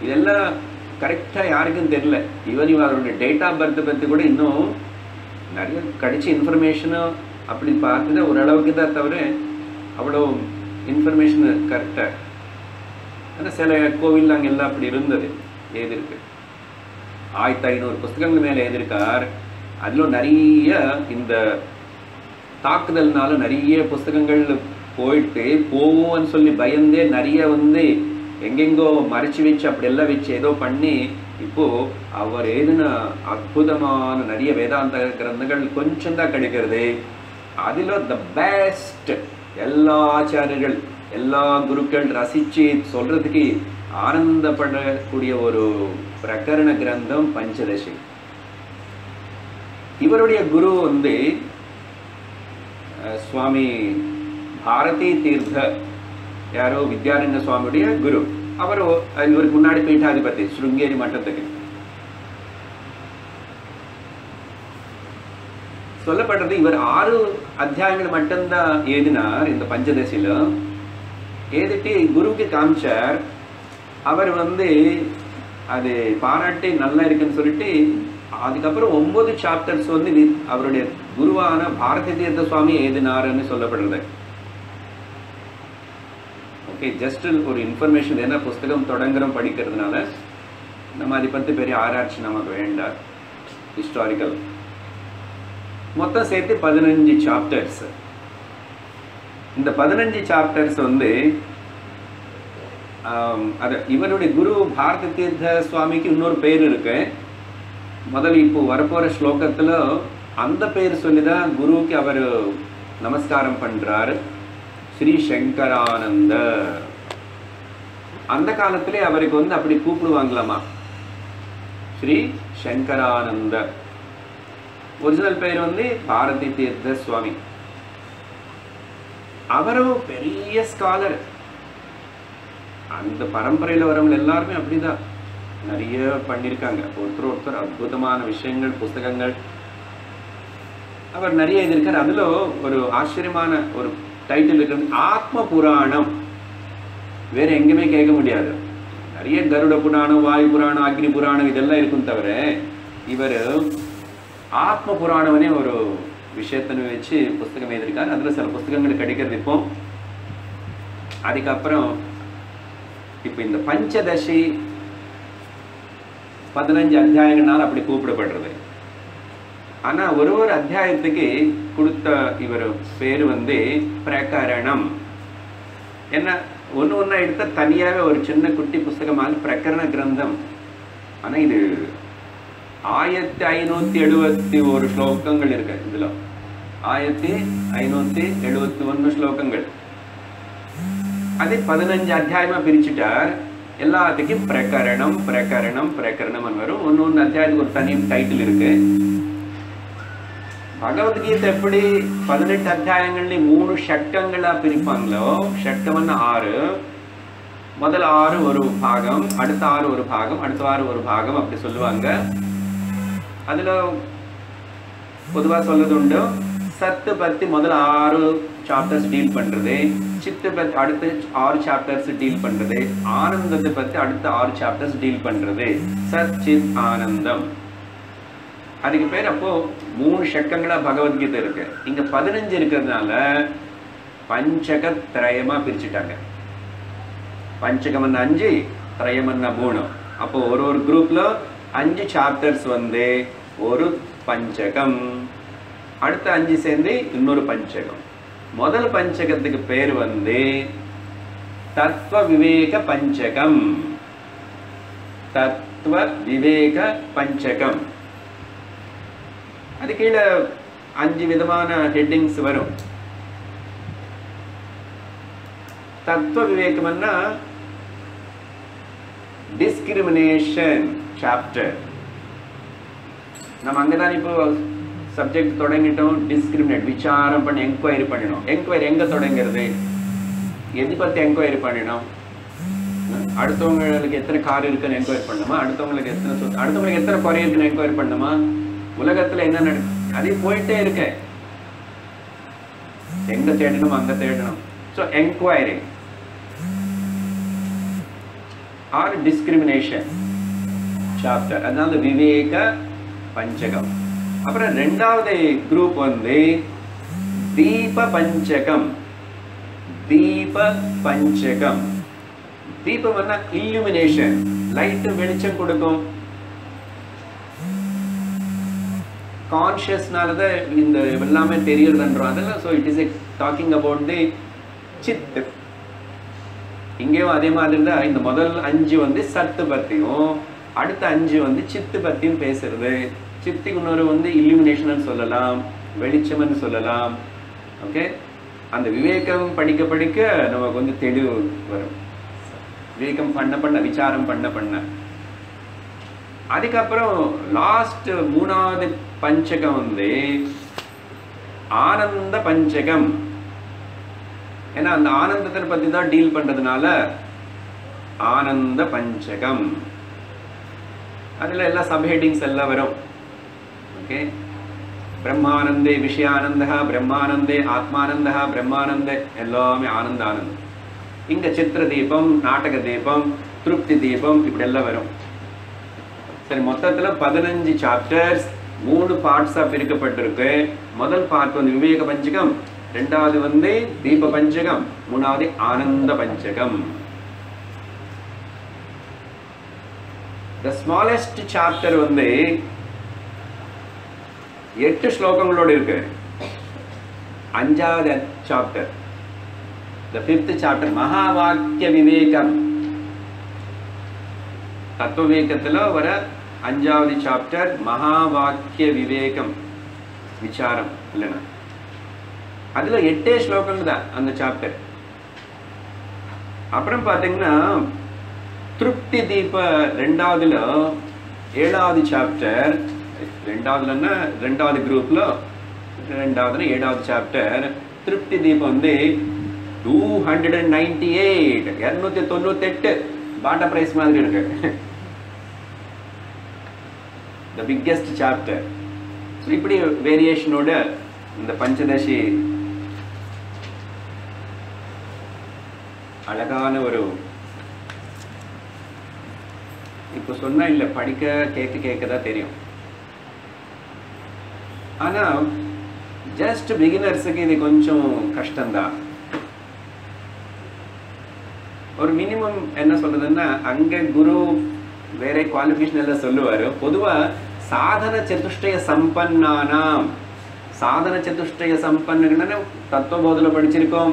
இதெல்லாம் கரெக்டா யாருக்கும் தெரியல. இவருடைய டேட் ஆஃப் பர்த் பத்தி கூட இன்னும் நிறைய கிடைச்ச இன்ஃபர்மேஷனும் அப்படி பார்த்துட்டு ஓரளவுக்கு தான், தவிர அவ்வளோ இன்ஃபர்மேஷன் கரெக்டா. ஆனால் சில கோவில் அங்கே எல்லாம் அப்படி இருந்தது எழுதியிருக்கு. 1500 புஸ்தகங்கள் மேலே எழுதியிருக்கார். அதில் நிறைய இந்த தாக்குதல்னால நிறைய புஸ்தகங்கள் போவோம்னு சொல்லி பயந்தே நிறைய வந்து எங்கெங்கோ மறைச்சு வச்சு அப்படி எல்லாம் வச்சு ஏதோ பண்ணி, இப்போ அவர் எழுதின அற்புதமான நிறைய வேதாந்த கிரந்தங்கள் கொஞ்சம் தான் கிடைக்கிறது. அதில் த பெஸ்ட், எல்லா ஆச்சாரியர்கள், எல்லா குருக்கள் ரசிச்சு சொல்றதுக்கு ஆனந்தப்படக்கூடிய ஒரு பிரகரண கிரந்தம் பஞ்சதசி. இவருடைய குரு வந்து சுவாமி பாரதி தீர்த்த, யாரோ வித்யாரண்ய சுவாமியுடைய குரு. அவர் இவருக்கு முன்னாடி பீட்டாதிபதி ஸ்ருங்கேரி மட்டத்துக்கு. சொல்லப்பட்டது இவர் 6 அத்தியாயங்கள் மட்டும்தான் எழுதினார் இந்த பஞ்சதசில. எழுதிட்டு குருவுக்கு காமிச்சார். அவர் வந்து அது பாராட்டி நல்லா இருக்குன்னு சொல்லிட்டு அதுக்கப்புறம் 9 சாப்டர்ஸ் வந்து அவருடைய குருவான பாரதி தீர்த்த சுவாமி எழுதினார்னு சொல்லப்படுறது. ஓகே, ஜஸ்ட் ஒரு இன்ஃபர்மேஷன். ஏன்னா புஸ்தகம் தொடங்குறோம் படிக்கிறதுனால நம்ம அதை பற்றி பெரிய ஆராய்ச்சி நமக்கு வேண்டாம். ஹிஸ்டாரிக்கல் மொத்தம் சேர்த்து 15 சாப்டர்ஸ். இந்த 15 சாப்டர்ஸ் வந்து இவருடைய குரு பாரதி தீர்த்த சுவாமிக்கு இன்னொரு பேர் இருக்கு. முதல்ல இப்போ வரப்போற ஸ்லோகத்துல அந்த பேர் சொல்லிதான் குருவுக்கு அவர் நமஸ்காரம் பண்றாரு. ஸ்ரீ சங்கரானந்த. அந்த காலத்திலே அவருக்கு வந்து அப்படி கூப்பிடுவாங்களாமா, ஸ்ரீ சங்கரானந்த. ஒரிஜினல் பேர் வந்து பாரதி தீர்த்த சுவாமி. அவரும் பெரிய ஸ்காலர். அந்த பரம்பரையில வரவங்க எல்லாருமே அப்படிதான் நிறைய பண்ணியிருக்காங்க. ஒருத்தர் அற்புதமான விஷயங்கள், புஸ்தகங்கள் அவர் நிறைய எழுதியிருக்கார். அதுல ஒரு ஆச்சரியமான ஒரு டைட்டில் இருக்கிறது, ஆத்ம புராணம். வேற எங்கேயுமே கேட்க முடியாது. நிறைய கருட புராணம், வாயு புராணம், அக்னி புராணம் இதெல்லாம் இருக்கும். தவிர இவர் ஆத்ம புராணம்னே ஒரு விஷயத்தின வச்சு புஸ்தகம் எழுதியிருக்காரு. அதுல சில புஸ்தகங்கள் கிடைக்கிறது. இப்போ அதுக்கப்புறம் இப்ப இந்த பஞ்சதசி 15 அத்தியாயங்கள்னால அப்படி கூப்பிடப்படுறது. ஆனா ஒரு அத்தியாயத்துக்கு கொடுத்த இவர் பேரு வந்து பிரகரணம். என்ன ஒண்ணு எடுத்த தனியாவே ஒரு சின்ன குட்டி புஸ்தகமாக பிரகரண கிரந்தம். ஆனா இது 1571 ஸ்லோகங்கள் இருக்கு. இதுல 1571 ஸ்லோகங்கள். அதே 15 அத்தியாயமா பிரிச்சுட்டார். எல்லாத்துக்கும் பிரகரணம் பிரகரணம் பிரகரணம் வரும். ஒன்னு அத்தியாயத்துக்கு ஒரு தனி டைட்டில் இருக்கு. பகவத்கீதை எப்படி 18 அத்தியாயங்கள்ல 3 ஷட்கங்களா பிரிப்பாங்களோ, ஷட்கம்னா 6, முதல் 6 ஒரு பாகம், அடுத்த 6 ஒரு பாகம், அடுத்த 6 ஒரு பாகம் அப்படி சொல்லுவாங்க. அதுல பொதுவா சொல்றது உண்டு, சத்து பத்தி முதல் 6 சாப்டர்ஸ் டீல் பண்றது, சித்து பத்தி அடுத்த 6 சாப்டர்ஸ் டீல் பண்றது, ஆனந்தத்தை பத்தி அடுத்த 6 சாப்டர்ஸ் டீல் பண்றது, சத் சித் ஆனந்தம். அதுக்கு பேர் அப்போ 3 ஷட்கங்களா பகவத்கீதை இருக்கு. இங்க 15 இருக்கிறதுனால பஞ்சக திரயமா பிரிச்சுட்டாங்க. பஞ்சகம் 5, திரயம் 3. அப்போ ஒரு குரூப்ல 5 சாப்டர்ஸ் வந்து ஒரு பஞ்சகம், அடுத்த 5 சேர்ந்து இன்னொரு பஞ்சகம். முதல் பஞ்சகத்துக்கு பேர் வந்து தத்துவ விவேக பஞ்சகம். தத்துவ விவேக பஞ்சகம். அது கீழே 5 விதமான ஹெட்டிங்ஸ் வரும். தத்துவ விவேகம்னா டிஸ்கிரிமினேஷன் சாப்டர். நம்ம அங்கதான் இப்போ சப்ஜெக்ட் தொடங்கிட்டோம். டிஸ்கிரிமினேட், விசாரம் பண்ணி என்கொயரி பண்ணணும். என்கொயரி எங்க தொடங்கிறது? எது பத்தி என்கொயரி பண்ணணும்? அடுத்தவங்களுக்கு எத்தனை கார் இருக்குன்னு என்கொயரி பண்ணணுமா? அடுத்தவங்களுக்கு எத்தனை சொத்து, அடுத்தவங்களுக்கு எத்தனை குறை இருக்குன்னு என்கொயரி பண்ணணுமா? உலகத்துல என்ன நடக்கு அதே போயிட்டே இருக்க. எங்க தேடணும் அங்க தேடணும். So enquiry or discrimination chapter, அதனால விவேக பஞ்சகம். அப்புறம் 2வது குரூப் வந்து தீப பஞ்சகம். தீப பஞ்சகம். தீபம்னா இல்லுமினேஷன், லைட் வெளிச்சம் கொடுக்கும். கான்ஷியஸ்னாலதான் இந்த எல்லாமே தெரியறதுன்றோம் அதெல்லாம். So it is talking about the Sid. இங்கேயும் அதே மாதிரி தான். இந்த முதல் 5 வந்து சத்து பத்தியும், அடுத்த 5 வந்து சித்து பத்தியும் பேசுறது. சித்துக்கு இன்னொரு வந்து இல்லுமினேஷன் சொல்லலாம், வெளிச்சம்னு சொல்லலாம். ஓகே, அந்த விவேகம் படிக்க படிக்க நமக்கு வந்து தெளிவு வரும். விவேகம் பண்ண பண்ண, விசாரம் பண்ண பண்ண. அதுக்கப்புறம் லாஸ்ட் 3வது பஞ்சகம் வந்து ஆனந்த பஞ்சகம். ஏன்னா அந்த ஆனந்தத்தை பத்தி தான் டீல் பண்றதுனால ஆனந்த பஞ்சகம். அதுல எல்லா சப்ஹெட்டிங்ஸ் எல்லாம் வரும். ஓகே, பிரம்மானந்தே விஷயானந்தா, பிரம்மானந்தே ஆத்மானந்தா, பிரம்மானந்தே எல்லாமே ஆனந்த ஆனந்தம். இங்க சித்திர தீபம், நாடக தீபம், திருப்தி தீபம் இப்படி எல்லாம் வரும். சரி, மொத்தத்துல 15 சாப்டர்ஸ் 3 பார்ட்ஸா பிரிக்கப்பட்டிருக்கு. முதல் பார்ட் வந்து விவேக பஞ்சகம், 2வது வந்து தீப பஞ்சகம், 3வது ஆனந்த பஞ்சகம். The smallest chapter வந்து 8 ஸ்லோகங்களோடு இருக்கு. 5வது சாப்டர், the 5th chapter, மகாவாக்கிய விவேகம். தத்துவ விவேகத்துல வர 5வது சாப்டர் மகாவாக்கிய விவேகம், விசாரம் இல்லைன்னா. அதுல 8 ஸ்லோகங்கள் தான் அந்த சாப்டர். அப்புறம் பாத்தீங்கன்னா திருப்தி தீப 2வதுல 7வது சாப்டர். 2வதுலன்னா 2வது குரூப்ல 2வதுல 7வது சாப்டர். திருப்தி தீபம் வந்து 298 298 பாட்டா பிரைஸ் மாதிரி இருக்கு. The biggest chapter. So இப்படி வேரியேஷனோட இந்த பஞ்சதசி அழகான ஒரு, இப்போ சொன்னா இல்ல, படிக்க கேட்க தான் தெரியும். ஆனா ஜஸ்ட் பிகினர்ஸுக்கு இது கொஞ்சம் கஷ்டம்தான். ஒரு மினிமம் என்ன சொல்றதுன்னா, அங்க குரு வேற குவாலிஃபிகேஷன் எல்லாம் சொல்லுவாரு. பொதுவா சாதன சதுஷ்டய சம்பன்னானாம், சாதன சதுஷ்டய சம்பன்னு தத்துவபோதில் படிச்சிருக்கோம்,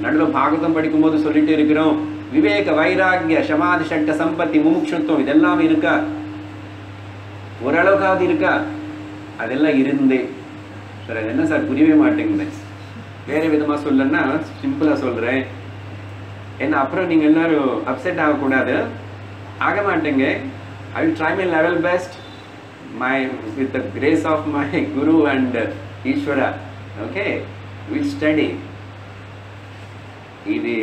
நடுவில் பாகவதம் படிக்கும் போது சொல்லிட்டு இருக்கிறோம். விவேக வைராகிய சமாதி சட்ட சம்பத்தி முமுட்சுத்துவம் இதெல்லாம் இருக்கா? ஓரளவுக்காவது இருக்கா? அதெல்லாம் இருந்து சார் அது என்ன சார் புரியவே மாட்டேங்குது. வேற விதமா சொல்லன்னா சிம்பிளா சொல்றேன். என்ன அப்புறம் நீங்க எல்லாரும் அப்செட் ஆகக்கூடாது. ஆக மாட்டேங்க. I will try my level best, with the grace of my guru and ஈஸ்வரா. Okay, will study. இது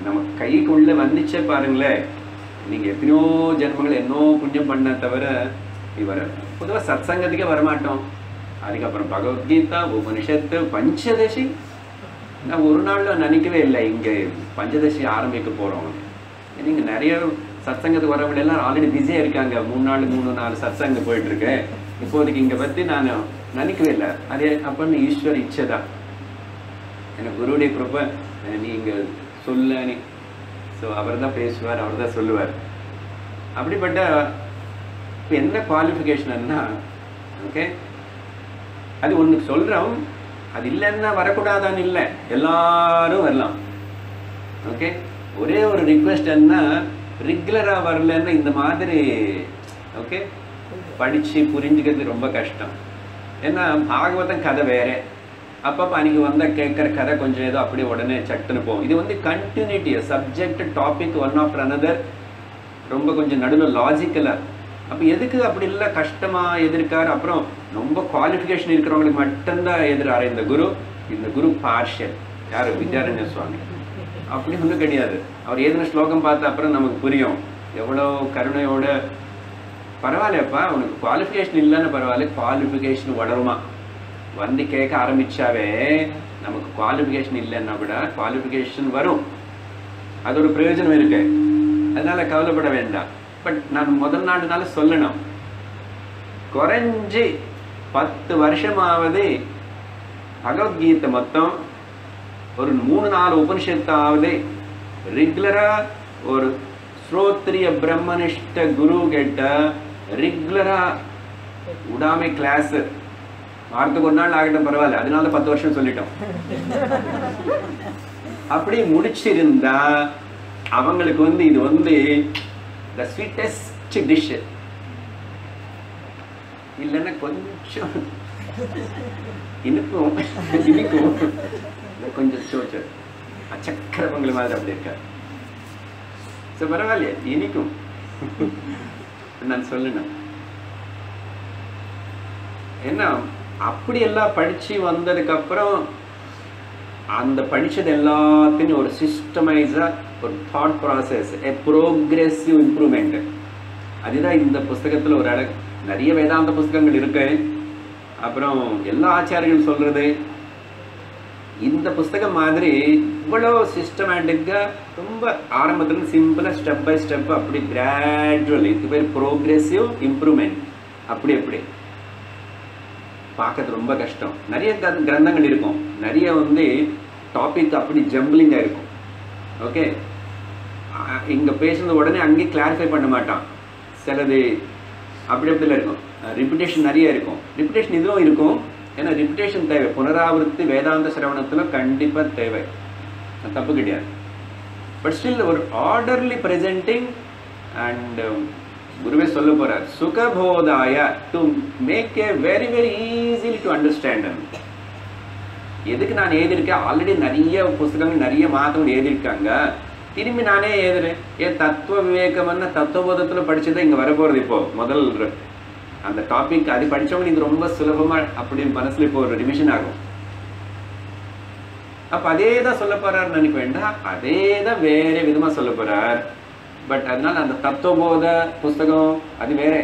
நம்ம கைக்குள்ள வந்துச்சே பாருங்களேன். நீங்க எத்தனையோ ஜென்மங்கள் என்னோ புண்ணியம் பண்ண தவிர இவர் பொதுவாக சத்சங்கத்துக்கே வரமாட்டோம். அதுக்கப்புறம் பகவத்கீதா, உபனிஷத்து, பஞ்சதசி நான் ஒரு நாள் நினைக்கவே இல்லை இங்கே பஞ்சதசி ஆரம்பிக்க போகிறோம். நீங்க நிறைய சத்சங்கத்துக்கு வரவங்க எல்லாம் ஆல்ரெடி பிஸியாக இருக்காங்க. 3-4 சத்சங்க போயிட்டு இருக்கு. இப்போதைக்கு இங்கே பற்றி நான் நினைக்கவே இல்லை. அதே அப்படின்னு ஈஸ்வர இச்சைதான். எனக்கு குருவுடைய கிருபை, நீங்க சொல்ல நீ ஸோ அவர் தான் பேசுவார், அவர் தான் சொல்லுவார். அப்படிப்பட்ட இப்போ என்ன குவாலிஃபிகேஷன்னா, ஓகே அது ஒன்று சொல்கிறோம், அது இல்லைன்னா வரக்கூடாதான்னு இல்லை, எல்லாரும் வரலாம். ஓகே, ஒரே ஒரு ரிக்வெஸ்ட் என்ன, ரெகுலராக வரலன்னா இந்த மாதிரி ஓகே படித்து புரிஞ்சுக்கிறது ரொம்ப கஷ்டம். ஏன்னா பாகவதம் கதை வேறு, அப்பப்போ அன்றைக்கி வந்தால் கேட்குற கதை கொஞ்சம் ஏதோ அப்படியே உடனே சட்டுன்னு போகும். இது வந்து continuity, subject topic one after another, ரொம்ப கொஞ்சம் நடுவில் லாஜிக்கலாக. அப்போ எதுக்கு அப்படி இல்லை கஷ்டமாக எதிர்க்காரு. அப்புறம் ரொம்ப குவாலிஃபிகேஷன் இருக்கிறவங்களுக்கு மட்டும்தான் எதிராரு இந்த குரு. இந்த குரு பார்ஷியல். யார்? வித்யாரண்ய சுவாமி. அப்படி ஒன்றும் கிடையாது. அவர் ஏதுன ஸ்லோகம் பார்த்த அப்புறம் நமக்கு புரியும் எவ்வளோ கருணையோட. பரவாயில்லப்பா, உனக்கு குவாலிஃபிகேஷன் இல்லைன்னு பரவாயில்ல, குவாலிஃபிகேஷன் வளருமா. வந்து கேட்க ஆரம்பிச்சாவே நமக்கு குவாலிஃபிகேஷன் இல்லைன்னா கூட குவாலிஃபிகேஷன் வரும். அது ஒரு பிரயோஜனம் இருக்கு, அதனால கவலைப்பட வேண்டாம். பட் நான் முதல் நாடுனால சொல்லணும், குறைஞ்சி 10 வருஷமாவது பகவத்கீதை மொத்தம் ஒரு 3-4 உபனிஷத்தாவது ரெகுலரா ஒரு ஸ்ரோத்ரிய பிரம்மனிஷ்ட குரு கிட்ட ரெகுலரா விடாம கிளாஸ், வாரத்துக்கு ஒரு நாள் ஆகட்டும் பரவாயில்ல, அதனால 10 வருஷம் சொல்லிட்டோம். அப்படி முடிச்சிருந்தா அவங்களுக்கு வந்து இது வந்து the sweetest dish. இல்லைன்னா கொஞ்சம் இனிக்கும் கொஞ்சம் சோச்சு சக்கரை பொங்கல் மாதிரி அப்படி இருக்க. ஸோ பரவாயில்லையே, இனிக்கும். நான் சொல்லணும் என்ன, அப்படியெல்லாம் படிச்சு வந்ததுக்கு அப்புறம் அந்த படிச்சது எல்லாத்தையும் ஒரு சிஸ்டமைஸா ஒரு தாட் ப்ராசஸ், எ ப்ரோக்ரெசிவ் இம்ப்ரூவ்மெண்ட். அதுதான் இந்த புஸ்தகத்துல ஒரு நிறைய வேதாந்த புஸ்தகங்கள் இருக்கு. அப்புறம் எல்லா ஆச்சாரியர்கள் சொல்றது இந்த புஸ்தகம் மாதிரி இவ்வளோ சிஸ்டமேட்டிக்கா ரொம்ப ஆரம்பத்துல சிம்பிளா ஸ்டெப் பை ஸ்டெப் அப்படி கிராஜுவல், இது பேர் ப்ரோக்ரெசிவ் இம்ப்ரூவ்மெண்ட். அப்படி அப்படி பார்க்கறது ரொம்ப கஷ்டம். நிறைய கிரந்தங்கள் இருக்கும், நிறைய வந்து டாபிக் அப்படி ஜம்பிளிங்காக இருக்கும். ஓகே, இங்கே பேசுனது உடனே அங்கேயே கிளாரிஃபை பண்ண மாட்டான். சிலது அப்படி அப்படிலாம் இருக்கும். ரிப்பிட்டேஷன் நிறைய இருக்கும். ரிப்பிட்டேஷன் இதுவும் இருக்கும், ஏன்னா ரிப்பிட்டேஷன் தேவை. புனராவர்த்தி வேதாந்த சிரவணத்தில் கண்டிப்பாக தேவை, தப்பு கிடையாது. பட் ஸ்டில் ஒரு ஆர்டர்லி ப்ரெசென்டிங் அண்ட் குருவே சொல்ல போறார், சுகபோதாய to make a very very easily to understand. எதுக்கு நான் எழுதியிருக்கேன், ஆல்ரெடி நிறைய புஸ்தகங்கள் நிறைய மாதங்கள் எழுதியிருக்காங்க, திரும்பி நானே எழுதுறேன். ஏன் தத்துவ விவேகம்னா தத்துவபோதத்தில் படிச்சுதான் இங்கே வரப்போகிறது. இப்போ முதல் அந்த டாபிக் அது படித்தவங்க இது ரொம்ப சுலபமாக அப்படி மனசில் இப்போ ஒரு ரிவிஷன் ஆகும். அப்போ அதே தான் சொல்ல போறார் நினைக்க வேண்டாம், அதே தான் வேற விதமாக சொல்ல போறார். பட் அதனால அந்த தத்துவபோத புஸ்தகம் அது வேற,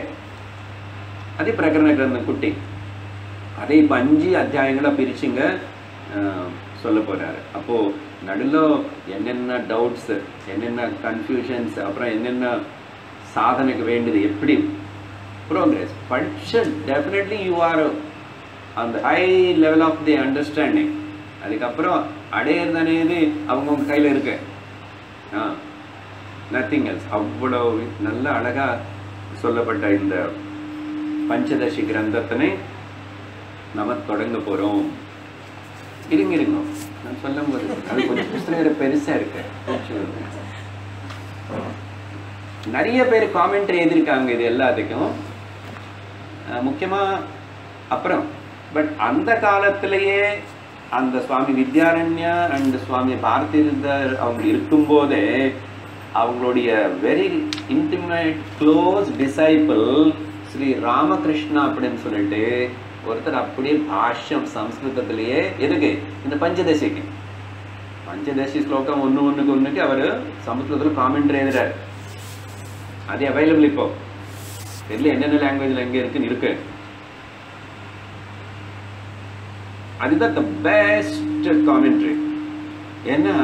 அது பிரகரண கிரந்தம் குட்டி, அதை இப்போ 5 அத்தியாயங்களாக பிரிச்சுங்க சொல்ல போறாரு. அப்போ நடுவில் என்னென்ன டவுட்ஸ், என்னென்ன கன்ஃபியூஷன்ஸ், அப்புறம் என்னென்ன சாதனைக்கு வேண்டியது, எப்படி ப்ரோக்ரஸ் படிச்ச டெஃபினெட்லி யூ ஆர் அந்த high level of the understanding. அதுக்கப்புறம் அடையிறது అనేది அவங்கவுங்க கையில் இருக்கு, நத்திங் எல்ஸ். அவ்வளோ நல்ல அழகா சொல்லப்பட்ட இந்த பஞ்சதசி கிரந்தத்தினை நம்ம தொடங்க போறோம். இருங்க நான் சொல்லும் போது அது கொஞ்சம் புஸ்தகம் பெருசா இருக்கு. நிறைய பேர் காமெண்ட்ரி எழுதியிருக்காங்க இது எல்லாத்துக்கும் முக்கியமா. அப்புறம் பட் அந்த காலத்திலேயே அந்த சுவாமி வித்யாரண்யா அண்ட் சுவாமி பார்த்திதர் அவங்க இருக்கும்போதே அவங்களுடைய very intimate close disciple Shri Ramakrishna அப்படின்னு சொல்லிட்டு ஒருத்தர் அப்படியே பாஷ்யம் சம்ஸ்கிருதத்திலேயே எதுக்கு இந்த பஞ்சதசிக்கு பஞ்சதசி ஸ்லோகம் ஒண்ணுக்கு அவரு சமஸ்கிருதத்தில் காமெண்ட்ரி எழுதுறாரு. அது அவைலபிள் இப்போ தெரியல என்னென்ன லாங்குவேஜ்ல எங்க இருக்குன்னு இருக்கு. அதுதான் த பெஸ்ட் காமெண்ட்ரி. ஏன்னா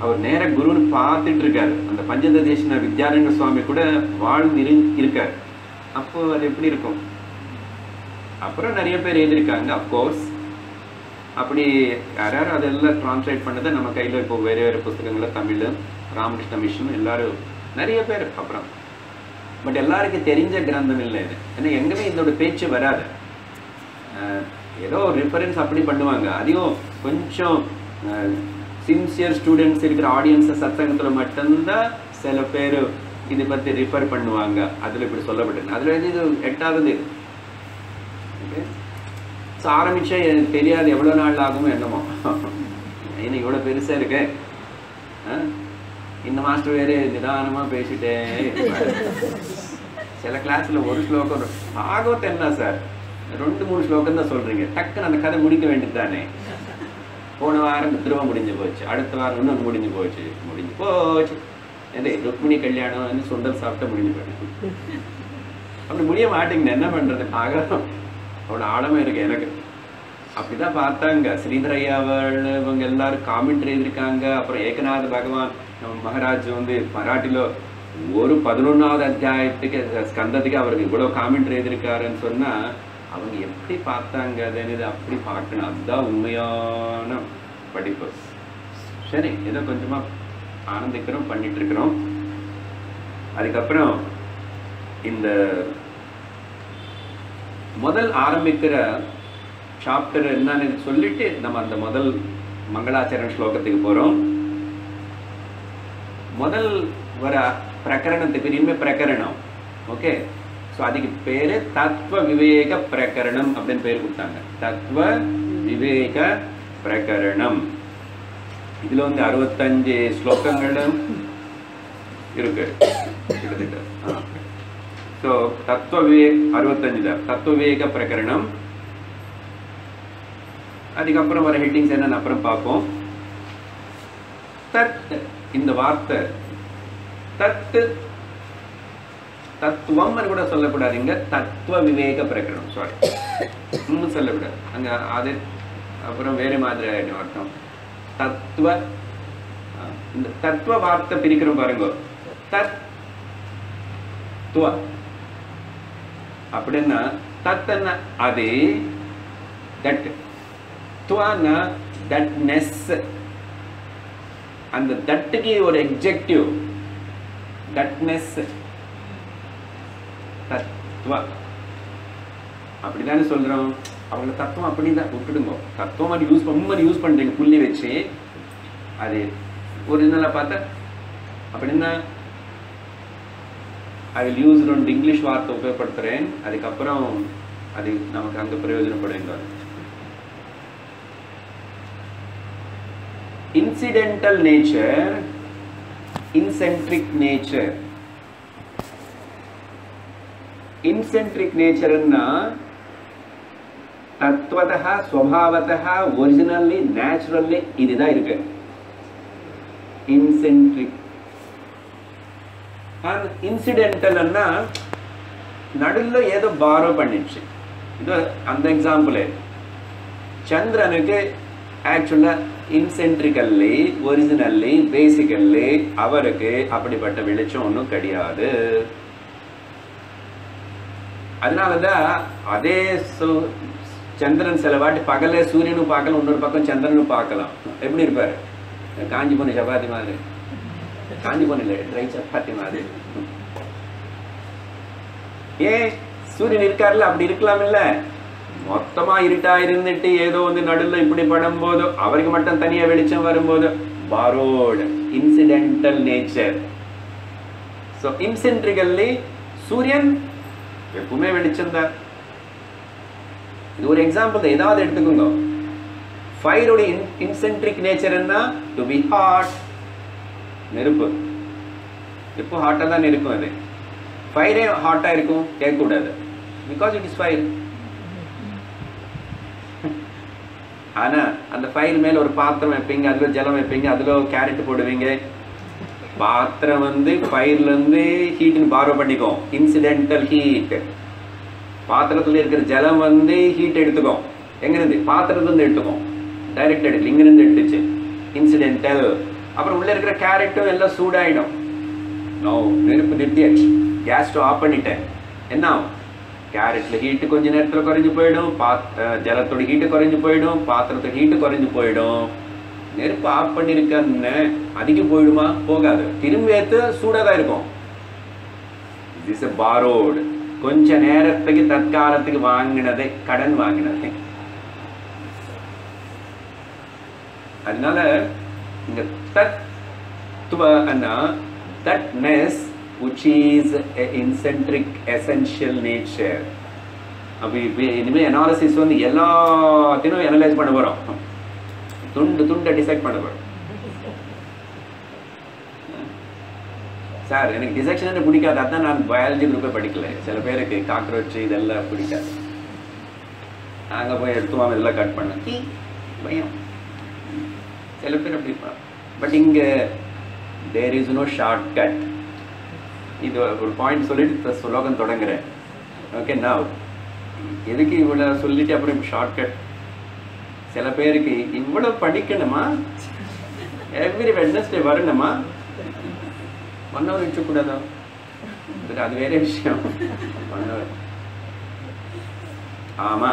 அவர் நேர குருன்னு பார்த்துட்டு இருக்காரு. அந்த பஞ்சதசேஷன வித்யாரண்ய சுவாமி கூட வாழ்ந்து இருக்காரு. அப்போ அது எப்படி இருக்கும்? அப்புறம் நிறைய பேர் எழுதியிருக்காங்க அப்கோர்ஸ். அப்படி யாரும் அதெல்லாம் டிரான்ஸ்லேட் பண்ணதை நம்ம கையில் இப்போ வேறு வேறு புஸ்தகங்கள் தமிழ் ராமகிருஷ்ண மிஷன் எல்லாரும் நிறைய பேர். அப்புறம் பட் எல்லாருக்கும் தெரிஞ்ச கிரந்தம் இல்லை இது. ஏன்னா எங்கேயுமே இதோட பேச்சு வராது. ஏதோ ரிஃபரன்ஸ் அப்படி பண்ணுவாங்க. அதையும் கொஞ்சம் சின்சியர் ஸ்டூடெண்ட்ஸ் இருக்கிற ஆடியன்ஸை சத்சங்கத்தில் மட்டும்தான் சில பேர் இதை பற்றி ரிஃபர் பண்ணுவாங்க. அதில் இப்படி சொல்லப்பட்டது. அதில் இது 8வது இது. ஓகே, ஸோ ஆரம்பித்தா எனக்கு தெரியாது எவ்வளோ நாள் ஆகும் என்னமோ. ஏன்னா இவ்வளோ பெருசாக இருக்கு. இந்த மாஸ்டர் வேறு நிதானமாக பேசிட்டே சில கிளாஸில் ஒரு ஸ்லோகம் பாகவத் என்ன சார் 2-3 ஸ்லோகம் தான் சொல்கிறீங்க, டக்குன்னு அந்த கதை முடிக்க வேண்டியது தானே. போன வாரம் திரும்ப முடிஞ்சு போச்சு, அடுத்த வாரம் இன்னொன்று முடிஞ்சு போச்சு. எது ருக்மிணி கல்யாணம் சுண்டல் சாப்பிட்டு முடிஞ்சு போயிடுச்சு. அப்படி முடிய மாட்டேங்குது. என்ன பண்ணுறது? பாகம் அவ்வளோ ஆழமாக இருக்கு எனக்கு. அப்படிதான் பார்த்தாங்க ஸ்ரீதர் ஐயாவள் இவங்க எல்லாரும் காமெண்ட்ரி எழுதியிருக்காங்க. அப்புறம் ஏகநாத பகவான் மகாராஜ் மராட்டில ஒரு 11வது அத்தியாயத்துக்கு ஸ்கந்தத்துக்கு அவருக்கு இவ்வளோ காமெண்ட்ரி எழுதியிருக்காருன்னு சொன்னா அவங்க எப்படி பார்த்தாங்க? அது அப்படி பார்க்கணும். அதுதான் உண்மையான படிப்பு. சரி, ஏதோ கொஞ்சமா ஆனந்திக்கிறோம், பண்ணிட்டு இருக்கிறோம். அதுக்கப்புறம் இந்த முதல் ஆரம்பிக்கிற சாப்டர் என்னன்னு சொல்லிட்டு நம்ம அந்த முதல் மங்களாச்சரண ஸ்லோகத்துக்கு போறோம். முதல் வர பிரகரணத்துக்கு இனிமே பிரகரணம். ஓகே, ஸோ அதுக்கு பேரு தத்துவ விவேக பிரகரணம் அப்படின்னு பேர் கொடுத்தாங்க. தத்துவ விவேக பிரகரணம். இதுல 65 ஸ்லோகங்களும் இருக்கு கிட்டத்தட்ட. ஸோ தத்துவ விவேக 65 தான் தத்துவ விவேக பிரகரணம். அதுக்கப்புறம் வர ஹெட்டிங்ஸ் என்னன்னு அப்புறம் பார்ப்போம். தத் இந்த வார்த்தை தத்து தத்துவம் கூட சொல்லக்கூடாதுங்க. தத்துவ விவேக பிரகரணம். சாரி, இன்னும் சொல்லக்கூடாது அங்க. அது அப்புறம் வேறு மாதிரி ஆயிடும் அர்த்தம். தத்துவ இந்த தத்துவ வார்த்தை பிரிக்கிறோம் பாருங்க. தத்துவ அப்படின்னா தத்துன்னா அது, தட் துவானா தட்னஸ். அந்த தட்டுக்கு ஒரு எக்ஜெக்டிவ் தட்னஸ். தத்துவ அப்படிதானே சொல்றோம். அவங்க தத்துவம் அப்படிதான் விட்டுடுங்க. தத்துவம் மாதிரி யூஸ் பண்றீங்க புள்ளி வச்சு. அது ஒரிஜினலா பார்த்தா அப்படின்னா ஐ வில் யூஸ் 2 இங்கிலீஷ் வார்த்தை உபயோகப்படுத்துறேன். அதுக்கப்புறம் அது நமக்கு அங்க பிரயோஜனப்படுங்க. Incidental nature, இன்சென்ட்ரிக் nature. இன்சென்ட்ரிக் நேச்சர்னா தத்துவதா ஸ்வபாவதா ஒரிஜினல்லி நேச்சுரல்லி இதுதான் இருக்கு இன்சென்ட்ரிக். இன்சிடென்டல்னா நடுல ஏதோ பாரோ பண்ணிடுச்சு. இது அந்த எக்ஸாம்பிள். சந்திரனுக்கு ஆக்சுவலா இன்சென்ட்ரிக்கல்லி ஒரிஜினல்லி பேசிக்கல்லி அவருக்கு அப்படிப்பட்ட வெளிச்சம் ஒன்றும் கிடையாது. அதனாலதான் அதே சந்திரன் சில வாட்டி பகல சூரியனும் பார்க்கலாம், இன்னொரு பக்கம் சந்திரனும் பார்க்கலாம். எப்படி இருப்பாரு? காஞ்சி போன சப்பாத்தி மாதிரி. காஞ்சி போன இல்லை, ட்ரை சப்பாத்தி மாதிரி. ஏன் சூரியன் இருக்காருல்ல, அப்படி இருக்கலாம் இல்ல. மொத்தமா இருட்டா இருந்துட்டு ஏதோ நடுவில் இப்படி படும் போதோ அவருக்கு மட்டும் தனியா வெளிச்சம் வரும்போது பாரோட் இன்சிடென்டல் நேச்சர். ஸோ இன்சென்ட்ரிக்கல்லி சூரியன் எப்பவுமே வெளிச்சம் தான். இது ஒரு எக்ஸாம்பிள் தான். ஏதாவது எடுத்துக்கோங்க. ஃபயரோட இன்சென்ட்ரிக் நேச்சர் என்ன? To be hot. நெருப்பு எப்போ ஹாட்டா தான் இருக்கும். அது ஃபயரே ஹாட்டா இருக்கும் கேட்கக்கூடாது. Because it is fire. ஆனா அந்த ஃபைல் மேல ஒரு பாத்திரம் வைப்பீங்க, அதுல ஜலம் வைப்பீங்க, அதுல கேரட் போடுவீங்க. பாத்திரம் வந்து ஃபைல்ல இருந்து ஹீட்னு பாரோ பண்ணிக்கும், இன்சிடென்டல் ஹீட். பாத்திரத்துல இருக்கிற ஜலம் வந்து ஹீட் எடுத்துக்கும். எங்க இருந்து? பாத்திரத்துல இருந்து எடுத்துக்கும், டைரக்ட் எடுக்கல, இங்க இருந்து எடுத்துச்சு, இன்சிடென்டல். அப்புறம் உள்ள இருக்கிற கேரட்டும் எல்லாம் சூடாயிடும். நோ, நெருப்பு நிறுத்தியாச்சு, கேஸ் ஸ்டவ் ஆஃப் பண்ணிட்டேன். என்ன ஆகும்? கேரட்ல ஹீட்டு கொஞ்ச நேரத்தில் குறைஞ்சு போயிடும், ஜலத்தோட ஹீட்டு குறைஞ்சு போயிடும், பாத்திரத்தோட ஹீட்டு குறைஞ்சு போயிடும். நெருப்பு ஆஃப் பண்ணிருக்கன்னு அதிகம் போயிடுமா? போகாது, திரும்பி ஏற்று சூடாக தான் இருக்கும். திஸ் இஸ் பாரோடு, கொஞ்ச நேரத்துக்கு தற்காலத்துக்கு வாங்கினதை, கடன் வாங்கினதை. அதனால இங்க தத்துவன்னா thatness which is a incentric essential nature. அப்ப இனிமே அனாலிசிஸ் வந்து எல்லாத்தையும் அனலைஸ் பண்ண போறோம், துண்டு டிசைட் பண்ண போறோம். சார் எனக்கு டிசெக்ஷன் பிடிக்காது, அதான் நான் பயாலஜி குரூப்பே படிக்கல. சில பேருக்கு காக்ரோச் இதெல்லாம் பிடிக்காது, அங்கே போய் எடுத்துவாங்க இதெல்லாம் கட் பண்ண பயம். சில பேர் அப்படி இருப்பாங்க. பட் இங்கே there is no short cut. இது ஒரு பாயிண்ட் சொல்லிட்டு ஸ்லோகம் தொடங்குறேன். ஓகே, நான் எதுக்கு இவ்வளோ சொல்லிட்டு அப்புறம் ஷார்ட் கட்? சில பேருக்கு இவ்வளோ படிக்கணுமா, எவ்ரி வெட்னஸ்டே வரணுமா, 1 hour வச்சுக்கூடாதா? அது வேற விஷயம். 1 hour. ஆமா,